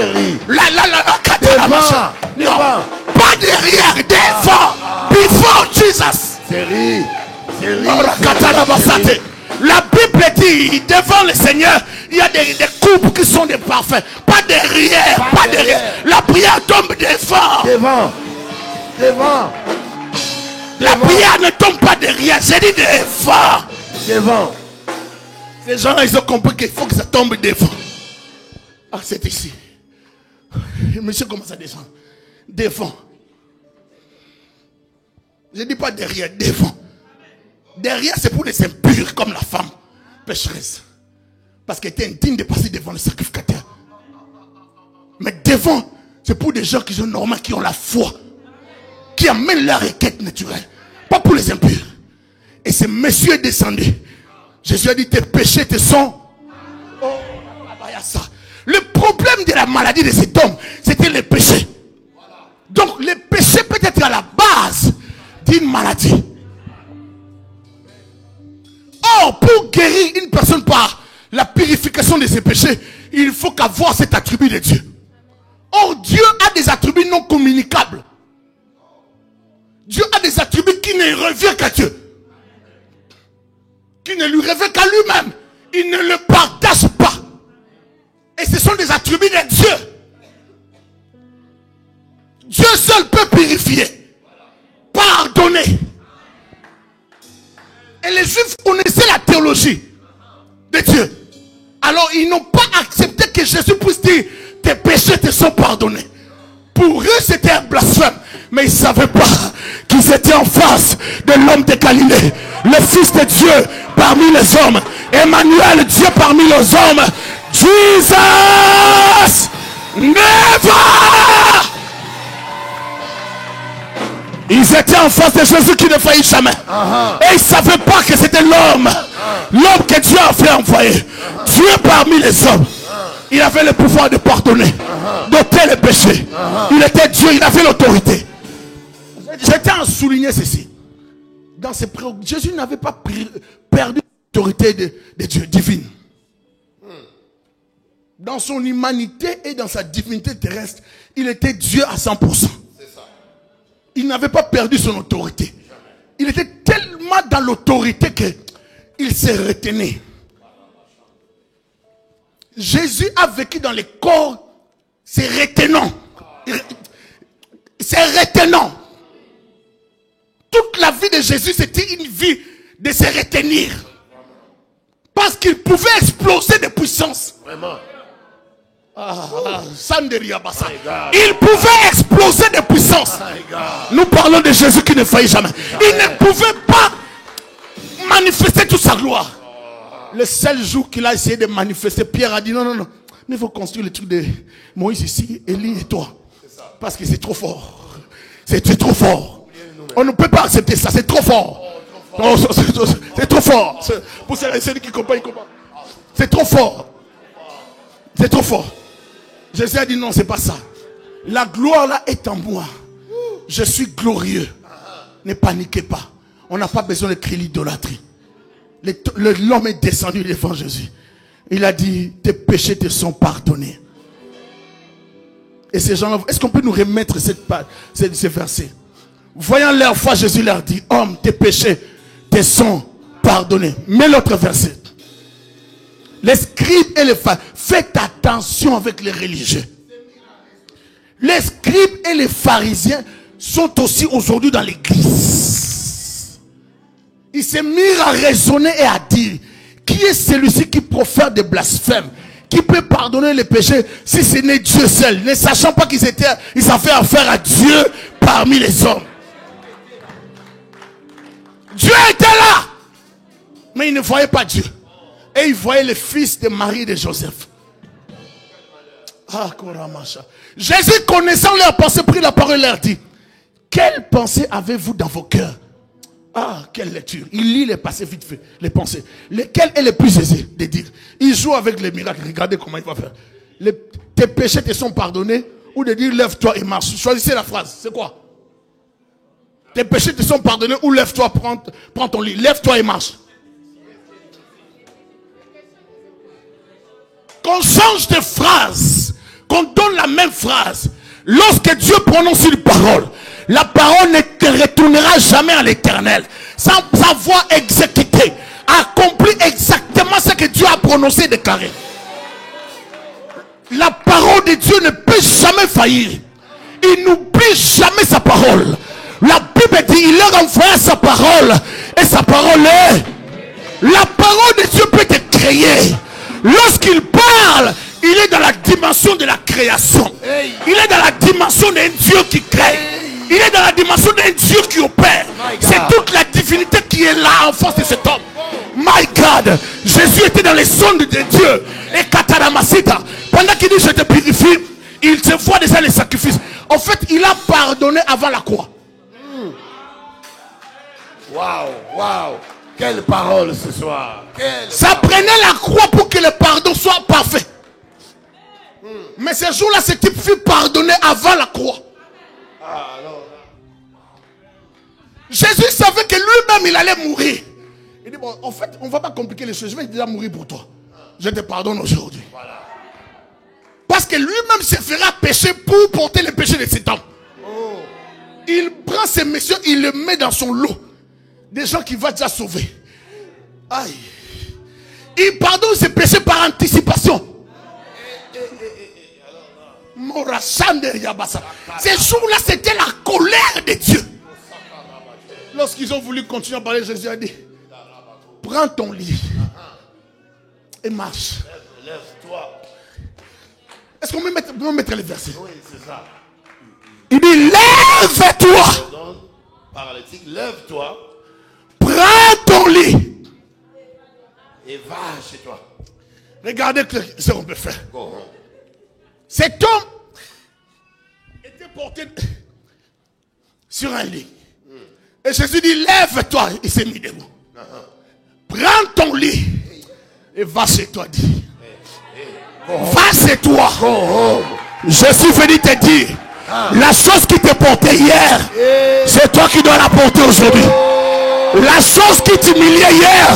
non, pas derrière, devant. Before Jesus. La Bible dit, devant le Seigneur, il y a des coupes qui sont des parfums. Pas derrière, pas derrière. La prière tombe devant. La prière ne tombe pas derrière, j'ai dit devant. Ces gens, ils ont compris qu'il faut que ça tombe devant. Ah, c'est ici. Monsieur commence à descendre. Devant. Je ne dis pas derrière, devant. Derrière, c'est pour les impurs comme la femme pécheresse. Parce qu'elle était indigne de passer devant le sacrificateur. Mais devant, c'est pour des gens qui sont normaux, qui ont la foi, qui amènent leur requête naturelle. Pas pour les impurs. Et ce monsieur est descendu. Jésus a dit, tes péchés te sont... Oh, il y a ça. Le problème de la maladie de cet homme, c'était le péché. Donc le péché peut être à la base d'une maladie. Or, pour guérir une personne par la purification de ses péchés, il faut qu'avoir cet attribut de Dieu. Or, Dieu a des attributs non communicables. Dieu a des attributs qui ne reviennent qu'à Dieu. Qui ne lui revient qu'à lui-même. Il ne le partage pas. Et ce sont des attributs de Dieu. Dieu seul peut purifier, pardonner. Et les Juifs connaissaient la théologie de Dieu. Alors ils n'ont pas accepté que Jésus puisse dire, tes péchés te sont pardonnés. Pour eux c'était un blasphème. Mais ils ne savaient pas qu'ils étaient en face de l'homme de Galilée. Le Fils de Dieu parmi les hommes. Emmanuel, Dieu parmi les hommes. Jesus never. Ils étaient en face de Jésus qui ne faillit jamais. Et ils ne savaient pas que c'était l'homme. L'homme que Dieu a fait envoyer. Dieu parmi les hommes. Il avait le pouvoir de pardonner, d'ôter les péchés. Il était Dieu, il avait l'autorité. J'étais à souligner ceci. Dans ses préoccupations, Jésus n'avait pas perdu l'autorité de Dieu divine. Dans son humanité et dans sa divinité terrestre, il était Dieu à 100%. Il n'avait pas perdu son autorité. Il était tellement dans l'autorité qu'il s'est retenu. Jésus a vécu dans les corps, c'est retenant. C'est retenant. Toute la vie de Jésus, c'était une vie de se retenir. Parce qu'il pouvait exploser de puissance. Vraiment. Il pouvait exploser de puissance. Nous parlons de Jésus qui ne faillit jamais. Il ne pouvait pas manifester toute sa gloire. Le seul jour qu'il a essayé de manifester, Pierre a dit non, mais il faut construire le truc de Moïse ici, Élie et toi. Parce que c'est trop fort. C'est trop fort. On ne peut pas accepter ça, c'est trop fort. C'est trop fort. Pour celui qui comprend, il comprend. C'est trop fort. C'est trop fort. Jésus a dit non, c'est pas ça. La gloire là est en moi. Je suis glorieux. Ne paniquez pas. On n'a pas besoin de crier l'idolâtrie. L'homme est descendu devant Jésus. Il a dit, tes péchés te sont pardonnés. Et ces gens-là, est-ce qu'on peut nous remettre ces versets? Voyant leur foi, Jésus leur dit, homme, tes péchés te sont pardonnés. Mais l'autre verset. Les scribes et les pharisiens, faites attention avec les religieux. Les scribes et les pharisiens sont aussi aujourd'hui dans l'église. Ils se mirent à raisonner et à dire, qui est celui-ci qui profère des blasphèmes, qui peut pardonner les péchés si ce n'est Dieu seul, ne sachant pas qu'ils avaient affaire à Dieu parmi les hommes. Dieu était là, mais ils ne voyaient pas Dieu. Et ils voyaient le fils de Marie et de Joseph. Ah, Koramacha. Jésus, connaissant leurs pensées, prit la parole et leur dit, quelle pensée avez-vous dans vos cœurs? Ah, quelle lecture. Il lit les passés vite fait, les pensées. Lequel est le plus aisé de dire? Il joue avec les miracles. Regardez comment il va faire. Tes péchés te sont pardonnés, ou de dire lève-toi et marche. Choisissez la phrase. C'est quoi? Tes péchés te sont pardonnés, ou lève-toi, prends ton lit. Lève-toi et marche. Qu'on change de phrase, qu'on donne la même phrase. Lorsque Dieu prononce une parole, la parole ne te retournera jamais à l'éternel sans avoir exécuté, accompli exactement ce que Dieu a prononcé et déclaré. La parole de Dieu ne peut jamais faillir. Il n'oublie jamais sa parole. La Bible dit, il leur envoie sa parole et sa parole est. La parole de Dieu peut te créer. Lorsqu'il parle, il est dans la dimension de la création. Il est dans la dimension d'un Dieu qui crée. Il est dans la dimension d'un Dieu qui opère. C'est toute la divinité qui est là en face de cet homme. My God, Jésus était dans les sondes de Dieu. Et Kataramasita, pendant qu'il dit je te purifie, il se voit déjà les sacrifices. En fait, il a pardonné avant la croix. Waouh, waouh. Quelle parole ce soir. Ça prenait la croix pour que le pardon soit parfait. Mais ce jour-là, ce type fut pardonné avant la croix. Jésus savait que lui-même, il allait mourir. Il dit, bon, en fait, on ne va pas compliquer les choses. Je vais déjà mourir pour toi. Je te pardonne aujourd'hui. Voilà. Parce que lui-même se fera pécher pour porter les péchés de cet homme. Il prend ces messieurs, il les met dans son lot. Des gens qu'il va déjà sauver. Aïe. Il pardonne ses péchés par anticipation. Ces jours-là, c'était la colère de Dieu. Lorsqu'ils ont voulu continuer à parler, Jésus a dit, prends ton lit et marche. Lève-toi. Est-ce qu'on peut mettre les versets? Oui, c'est ça. Il dit, lève-toi. Paralytique, lève-toi. Prends ton lit. Et va chez toi. Regardez ce qu'on peut faire. Cet homme était porté sur un lit. Et Jésus dit, lève-toi. Il s'est mis debout. Prends ton lit et va chez toi. Dit. Va chez toi. Je suis venu te dire, la chose qui te portait hier, c'est toi qui dois la porter aujourd'hui. La chose qui t'humiliait hier,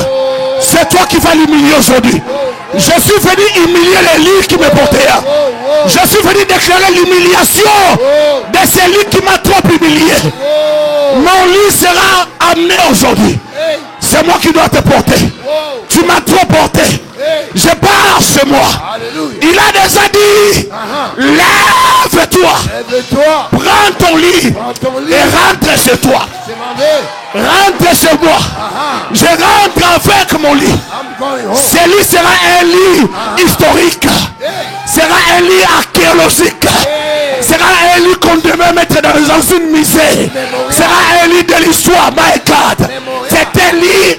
c'est toi qui vas l'humilier aujourd'hui. Je suis venu humilier les lits qui me portaient. Je suis venu déclarer l'humiliation de ces lits qui m'ont trop humilié. Mon lit sera amené aujourd'hui. C'est moi qui dois te porter. Tu m'as trop porté. Je pars chez moi. Il a déjà dit, lève-toi. Prends ton lit et rentre chez toi. Rentre chez moi. Je rentre avec mon lit. Ce lit sera un lit historique. Sera un lit archéologique. Sera un lit qu'on devait mettre dans une musée. Sera un lit de l'histoire. My God. C'est un lit.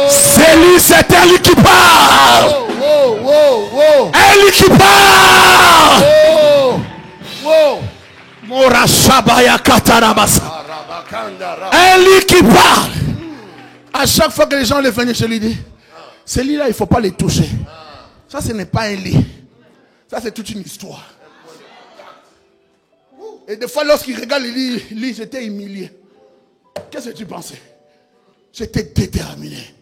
C'est lui, c'est un lit qui parle. Un lit qui parle. Un lit qui parle. À chaque fois que les gens les venaient, je lui dis, ce lit-là, il ne faut pas les toucher. Ça, ce n'est pas un lit. Ça, c'est toute une histoire. Et des fois, lorsqu'il regarde le lit, j'étais humilié. Qu'est-ce que tu pensais? J'étais déterminé.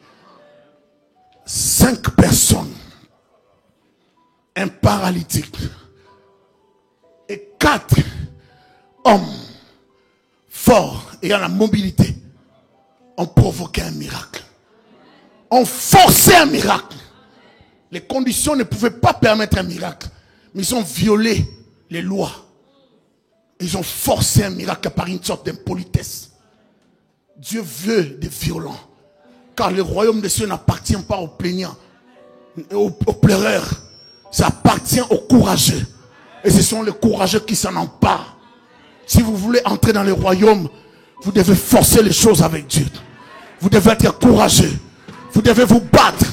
5 personnes, un paralytique et 4 hommes forts ayant la mobilité ont provoqué un miracle. Ont forcé un miracle. Les conditions ne pouvaient pas permettre un miracle. Mais ils ont violé les lois. Ils ont forcé un miracle par une sorte d'impolitesse. Dieu veut des violents. Car le royaume des cieux n'appartient pas aux plaignants, aux pleureurs. Ça appartient aux courageux. Et ce sont les courageux qui s'en emparent. Si vous voulez entrer dans le royaume, vous devez forcer les choses avec Dieu. Vous devez être courageux. Vous devez vous battre.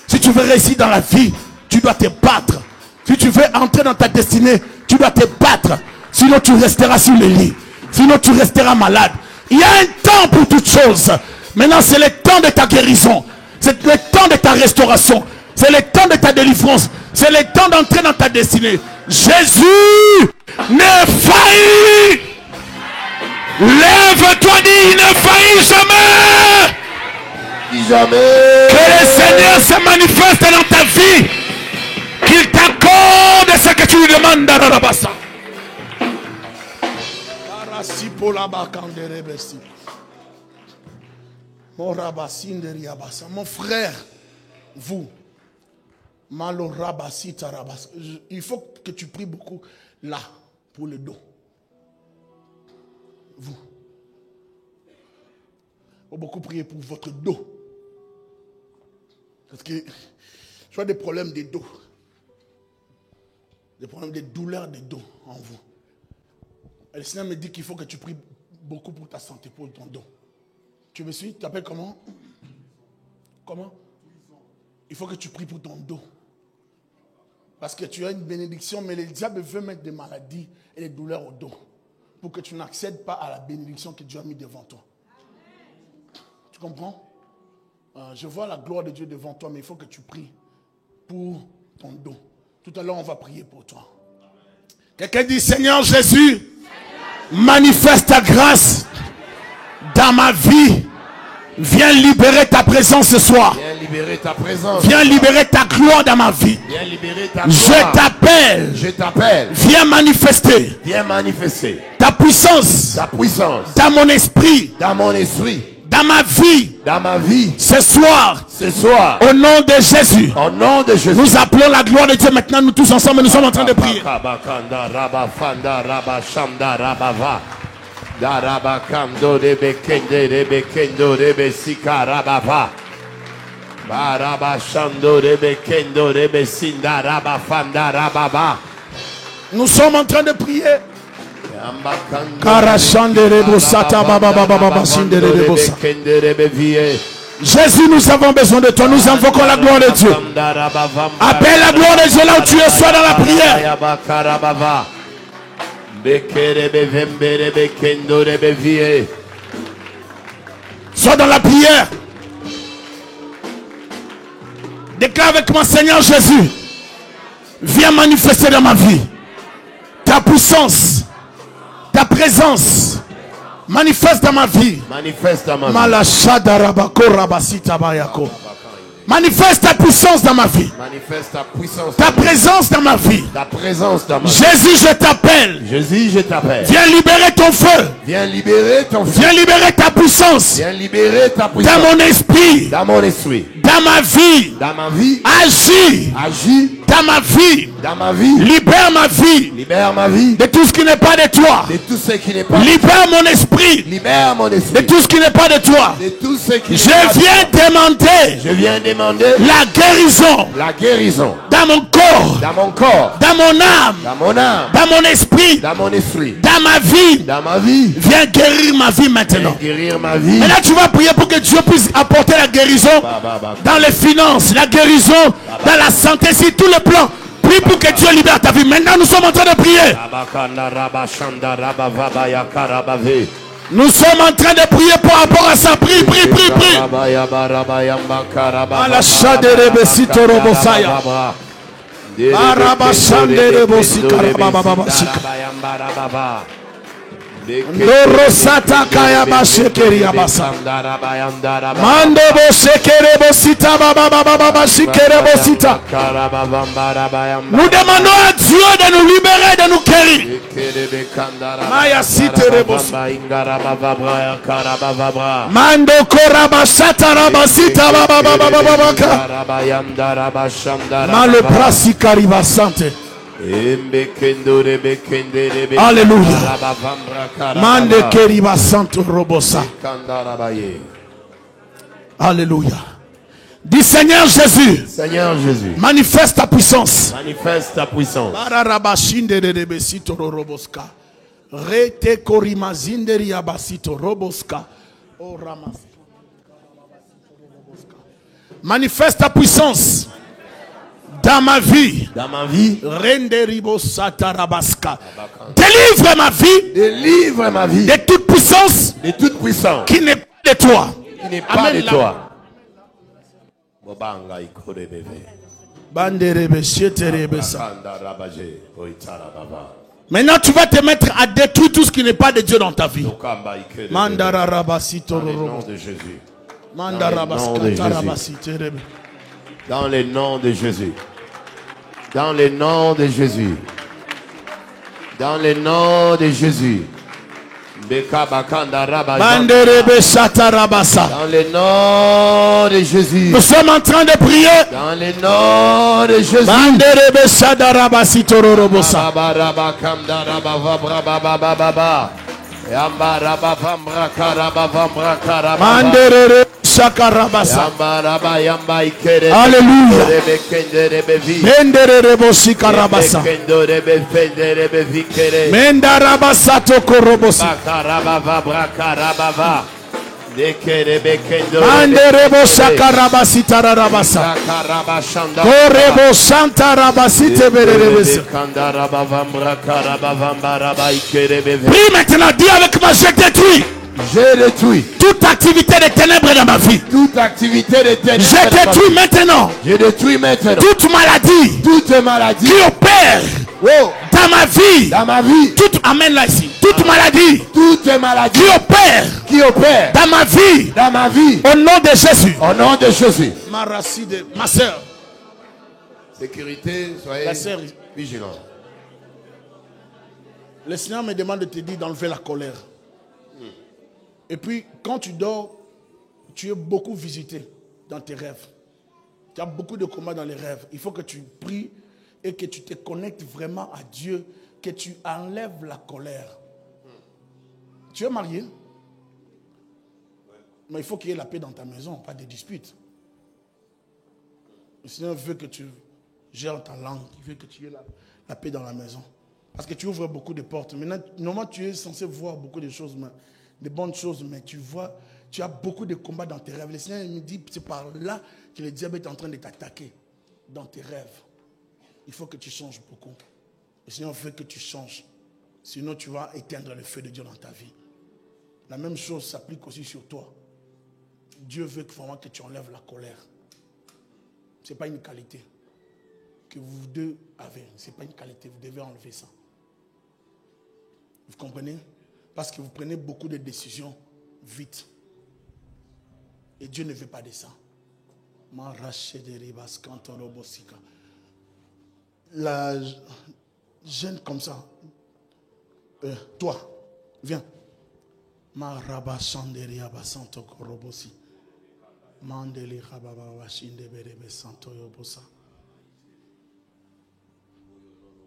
Si tu veux réussir dans la vie, tu dois te battre. Si tu veux entrer dans ta destinée, tu dois te battre. Sinon tu resteras sur le lit. Sinon tu resteras malade. Il y a un temps pour toutes choses. Maintenant c'est le temps de ta guérison. C'est le temps de ta restauration. C'est le temps de ta délivrance. C'est le temps d'entrer dans ta destinée. Jésus ne faillit. Lève-toi, dis, il ne faillit jamais. Jamais. Que le Seigneur se manifeste dans ta vie. Qu'il t'accorde ce que tu lui demandes. Mon frère, vous, il faut que tu pries beaucoup là pour le dos. Vous. Il faut beaucoup prier pour votre dos. Parce que tu as des problèmes de dos. Des problèmes de douleurs de dos en vous. Et le Seigneur me dit qu'il faut que tu pries beaucoup pour ta santé, pour ton dos. Tu me suis? Tu t'appelles comment? Comment? Il faut que tu pries pour ton dos. Parce que tu as une bénédiction, mais le diable veut mettre des maladies et des douleurs au dos. Pour que tu n'accèdes pas à la bénédiction que Dieu a mis devant toi. Tu comprends? Je vois la gloire de Dieu devant toi, mais il faut que tu pries pour ton dos. Tout à l'heure, on va prier pour toi. Quelqu'un dit, Seigneur Jésus, manifeste ta grâce dans ma vie. Viens libérer ta présence ce soir. Viens libérer ta présence. Viens libérer ta gloire dans ma vie. Viens libérer ta gloire. Je t'appelle. Je t'appelle. Viens manifester. Viens manifester ta puissance. Ta puissance. Dans mon esprit. Dans mon esprit. Dans ma vie. Dans ma vie. Ce soir. Ce soir. Au nom de Jésus. Au nom de Jésus. Nous appelons la gloire de Dieu maintenant. Nous tous ensemble, nous sommes en train de prier. Darabakando de bekende de bekendo de besika rabava. Barabashando de bekendo de besinda rabafanda rababa. Nous sommes en train de prier. Karashandere bosata baba baba baba sindere de bosa. Jésus, nous avons besoin de toi. Nous invoquons la gloire de Dieu. Appelle la gloire de Dieu là où tu es, sois dans la prière. Sois dans la prière. Déclare avec moi, Seigneur Jésus, viens manifester dans ma vie ta puissance, ta présence. Manifeste dans ma vie. Manifeste dans ma vie. Manifeste ta puissance dans ma vie. Manifeste ta puissance. Ta présence dans ma vie. Ta présence dans ma vie. Jésus, je t'appelle. Jésus, je t'appelle. Viens libérer ton feu. Viens libérer ton feu. Viens libérer ta puissance. Viens libérer ta puissance. Dans mon esprit. Dans mon esprit. Dans ma vie. Dans ma vie. Agis. Agis. Dans ma vie. Dans ma vie. Libère ma vie. Libère ma vie. De tout ce qui n'est pas de toi. De tout ce qui n'est pas. Libère mon esprit. Libère mon esprit. De tout ce qui n'est pas de toi. De tout ce qui n'est pas de toi. Je viens demander. Je viens demander la guérison. La guérison. Dans mon corps. Dans mon corps. Dans mon âme. Dans mon âme. Dans mon esprit. Dans mon esprit. Dans ma vie. Dans ma vie. Viens guérir ma vie maintenant. Viens guérir ma vie. Et là tu vas prier pour que Dieu puisse apporter la guérison dans les finances, la guérison dans la santé, sur tous les plans. Prie pour que Dieu libère ta vie. Maintenant nous sommes en train de prier. Nous sommes en train de prier par rapport à ça. Prie, prie, prie, prie. Ndorosata kaya bashekeri abasa. Mando boshekere bosita baba baba shikere bosita. Nous demandons à Dieu de nous libérer, de nous guérir. Maya sitere bosita. Mando korabashata rabasita baba baba baba. Malo prasi kariba sante. Alléluia. Mande keriba santo robosa. Alléluia. Dis Seigneur Jésus. Seigneur Jésus. Manifeste ta puissance. Manifeste ta puissance. Bararabashinde de besito roboska. Rete korimazinde riabasito roboska. Oh ramas. Manifeste ta puissance. Dans ma vie. Dans ma vie. Délivre ma vie. Délivre ma vie. De toute puissance. De toute puissance. Qui n'est pas de toi. Qui n'est pas de toi. Maintenant tu vas te mettre à détruire tout ce qui n'est pas de Dieu dans ta vie. Mandara rabasito dans le nom de Jésus. Dans le nom de Jésus. Dans le nom de Jésus. Dans le nom de Jésus. Dans le nom de Jésus. Nous sommes en train de prier. Dans le nom de Jésus. Alléluia. Mendarabasato korobosi. Manderebo shakarabasita rabasa. Korebo santa rabasite berebese. Prie maintenant, dis avec moi, je détruis. Je détruis toute activité de ténèbres dans ma vie. Toute activité de ténèbres. Je détruis maintenant. Je détruis maintenant toute maladie. Toute maladie qui opère dans ma vie. Dans ma vie. Toute amène là ici. Toute maladie. Toute maladie qui opère dans ma vie. Dans ma vie. Au nom de Jésus. Au nom de Jésus. Ma soeur. Sécurité, soyez vigilants. Le Seigneur me demande de te dire d'enlever la colère. Et puis, quand tu dors, tu es beaucoup visité dans tes rêves. Tu as beaucoup de combats dans les rêves. Il faut que tu pries et que tu te connectes vraiment à Dieu, que tu enlèves la colère. Tu es marié? Mais il faut qu'il y ait la paix dans ta maison, pas des disputes. Le Seigneur veut que tu gères ta langue, il veut que tu aies la paix dans la maison. Parce que tu ouvres beaucoup de portes. Maintenant, normalement, tu es censé voir beaucoup de choses, de bonnes choses, mais tu vois, tu as beaucoup de combats dans tes rêves. Le Seigneur me dit, c'est par là que le diable est en train de t'attaquer, dans tes rêves. Il faut que tu changes beaucoup. Le Seigneur veut que tu changes. Sinon, tu vas éteindre le feu de Dieu dans ta vie. La même chose s'applique aussi sur toi. Dieu veut vraiment que tu enlèves la colère. Ce n'est pas une qualité que vous deux avez. Ce n'est pas une qualité, vous devez enlever ça. Vous comprenez? Parce que vous prenez beaucoup de décisions vite. Et Dieu ne veut pas de ça. La jeune comme ça. Toi, viens.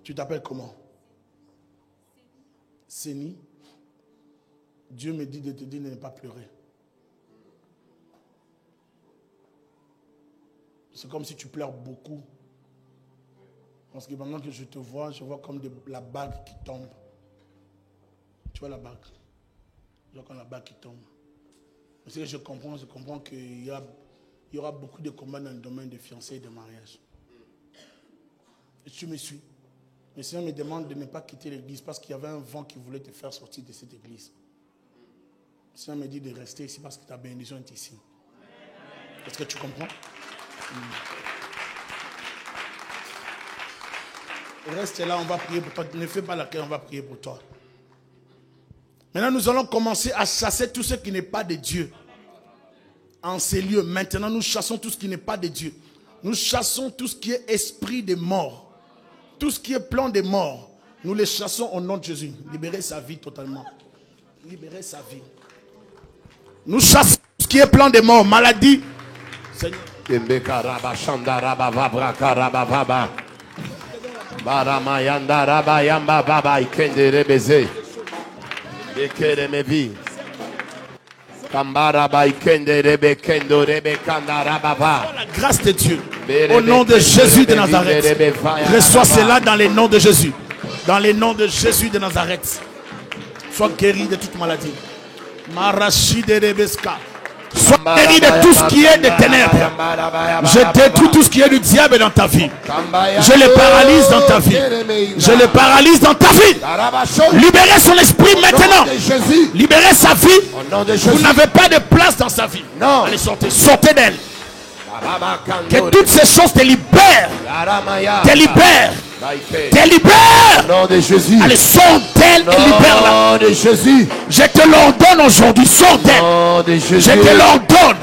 Tu t'appelles comment? Séni. Dieu me dit de te dire de ne pas pleurer. C'est comme si tu pleures beaucoup. Parce que pendant que je te vois, je vois comme la bague qui tombe. Tu vois la bague? Je vois comme la bague qui tombe. Parce que je comprends qu'il y aura beaucoup de combats dans le domaine de fiançailles et de mariage. Et tu me suis. Le Seigneur me demande de ne pas quitter l'église parce qu'il y avait un vent qui voulait te faire sortir de cette église. Le Seigneur me dit de rester ici parce que ta bénédiction est ici. Est-ce que tu comprends? Reste là, on va prier pour toi. Ne fais pas l'accueil, on va prier pour toi. Maintenant, nous allons commencer à chasser tout ce qui n'est pas de Dieu. En ces lieux, maintenant, nous chassons tout ce qui n'est pas de Dieu. Nous chassons tout ce qui est esprit de mort. Tout ce qui est plan de mort. Nous les chassons au nom de Jésus. Libérez sa vie totalement. Libérez sa vie. Nous chassons tout ce qui est plan de mort. Maladie. Seigneur. La grâce de Dieu. Au nom de Jésus de Nazareth. Reçois cela dans le nom de Jésus. Dans le nom de Jésus de Nazareth. Sois guéri de toute maladie. Marachi de Rebeska. Sois guéri de tout ce qui est des ténèbres. Je détruis tout ce qui est du diable dans ta vie. Je le paralyse dans ta vie. Je le paralyse dans ta vie. Libérez son esprit maintenant. Libérez sa vie. Vous n'avez pas de place dans sa vie. Allez, sortez. Sortez d'elle. Que toutes ces choses te libèrent. Te libèrent. Te libère. Au nom de Jésus. Allez, sors d'elle et libère-la. Au nom de Jésus. Je te l'ordonne aujourd'hui. Sors d'elle. Au nom de Jésus. Je te l'ordonne.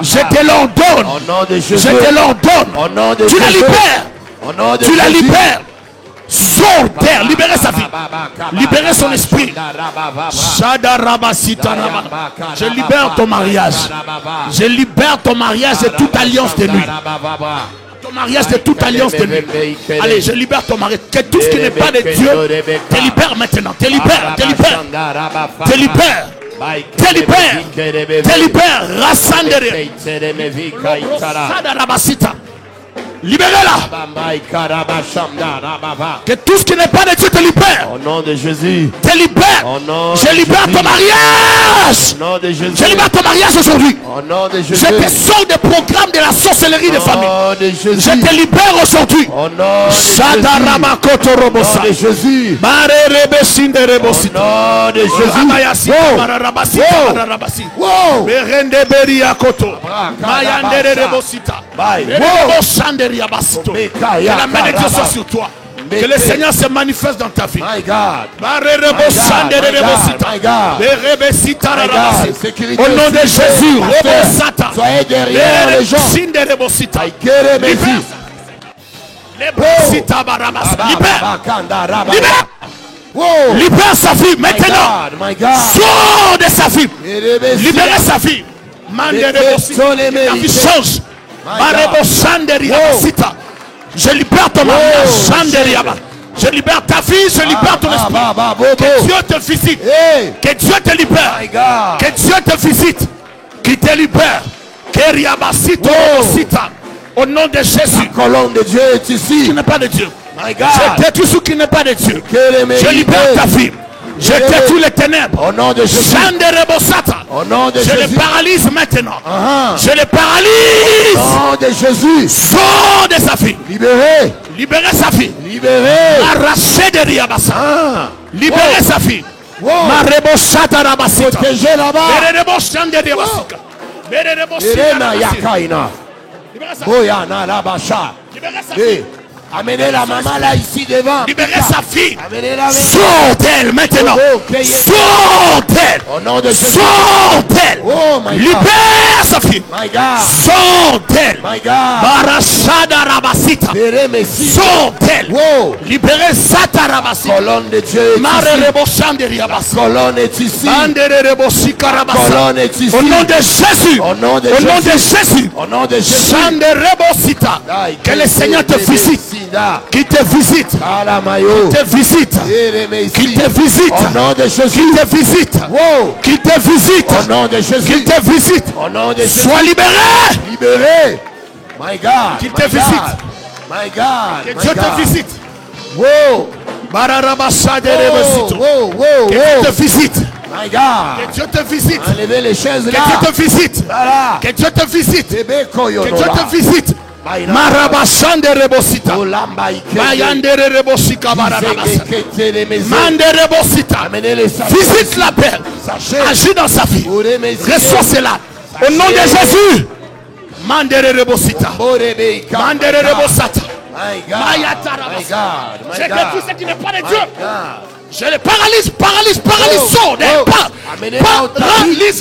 Je te l'ordonne. Au nom de Jésus. Je te l'ordonne. Au nom de Tu la Jésus. libères. Au nom de Tu la Jésus. libères. Sors d'elle. Libérez sa vie. Libérez son esprit. Je libère ton mariage. Je libère ton mariage de toute alliance de nuit. Ton mariage de toute alliance de nuit. Allez, je libère ton mariage. Que tout ce qui n'est pas de Dieu te libère maintenant. Te libère. Te libère. Te libère. Te libère. Te libère. Rassandere. Libérez-la. Que tout ce qui n'est pas de Dieu te libère. Au nom de Jésus. Te libère. Je libère ton mariage. Au nom de Jésus. Je libère ton mariage aujourd'hui. Au nom de Jésus. Je te sors des programmes de la sorcellerie de famille. Au nom de Jésus. Je te libère aujourd'hui. Au nom de Jésus. Au nom de Jésus. Que la main de Dieu soit sur toi. Que le Seigneur se manifeste dans ta vie. My God. Au nom de Jésus, soyez derrière les gens. Libère sa vie maintenant. Sors de sa vie. Libérez sa vie. Ta vie change. Je libère ton mariage. Je libère ta vie. Je libère ton esprit. Que Dieu te visite. Que Dieu te libère. Que Dieu te visite. Qui te libère. Au nom de Jésus. La colonne de Dieu est ici. Qui n'est pas de Dieu. Je détruis ce qui n'est pas de Dieu. Je libère ta vie. Je détruis les ténèbres. Au nom de Jésus. Au nom de Jésus. Je les paralyse maintenant. Je les paralyse. Au nom de Jésus. Sors de sa vie. Libérez. Libérez sa vie. Libérez. Arrachez de Riabassa. Libérez sa vie. Protégez là-bas. Irena Yakaina. Boyana Labasha. Amenez la maman là ici devant. Libérez sa fille. Amenez-la. Sors d'elle maintenant. Sors d'elle. Au nom de Jésus. Sors d'elle. Oh my God. Libère sa fille. My God. Sors d'elle. My God. Barashada Rabasita. Libérez mes filles. Sors d'elle. Wow. Libérez Sata Rabasita. Colonne de Dieu est ici. Colonne est ici. Colonne est ici. Au nom de Jésus. Au nom de Au nom de Jésus. Jésus. Au nom de Jésus. Que le Seigneur te visite. Qui te visite. Qui te visite. Qui te visite. Au nom de Jésus. Qui te visite. Wow. Qui te visite. Au nom de Jésus. Qui te visite. Au nom de Jésus. Sois libéré. Libéré. My God. Qui te visite. My God. Que Dieu te visite. Wow. Que Dieu te visite. My God. Que Dieu te visite. Enlevez les chaises Que là. Dieu te visite. Voilà. Que Dieu te visite. Bébé Que Koyonola. Dieu te visite. Marabashande rebosita. Olamba Ikebe. Mayandere rebosika barabasa. Zekekete les maisons. Mande rebosita. Amenez les sachets. Visite la paix. Sachez. Agis dans sa vie. Ourez mes yeux. Reçois cela. Au nom de Jésus. Mandere rebosita. Borebe Ika. Mandere rebosata. My God. Mayata My rabasa. God. My Je God. détruis ce qui n'est pas de My Dieu. God. Je les paralyse. Paralyse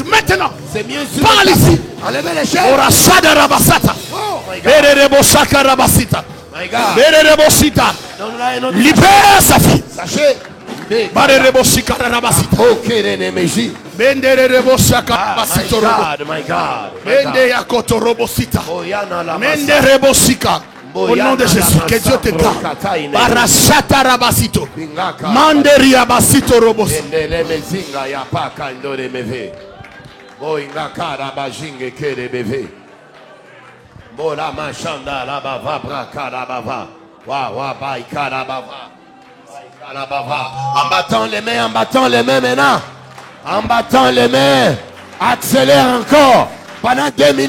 maintenant. C'est mieux sur Paralyse. Enlevez les chaînes. Orasada rabasata. Oh my God. Berereboshaka rabasita. My God. Bererebosita. Donne-la un autre. Libère sa fille. Sachez. Barereboshika rabasita. Ok, Renéméji. Bendereboshaka My rabasito. God, my God. Bende yakoto robosita. Oh, yana la Mende rebosika. Au nom de Jésus, que Dieu te garde. Barashata rabasito. Manderi abasito robos. Endele mezinga ya paka ndore meve. Boinga kara bajinge kere beve. Bola machanda la bava braka la bava. Wa bai kara bava. En battant les mains maintenant. En battant les mains. Accélère encore. Pendant 2 minutes.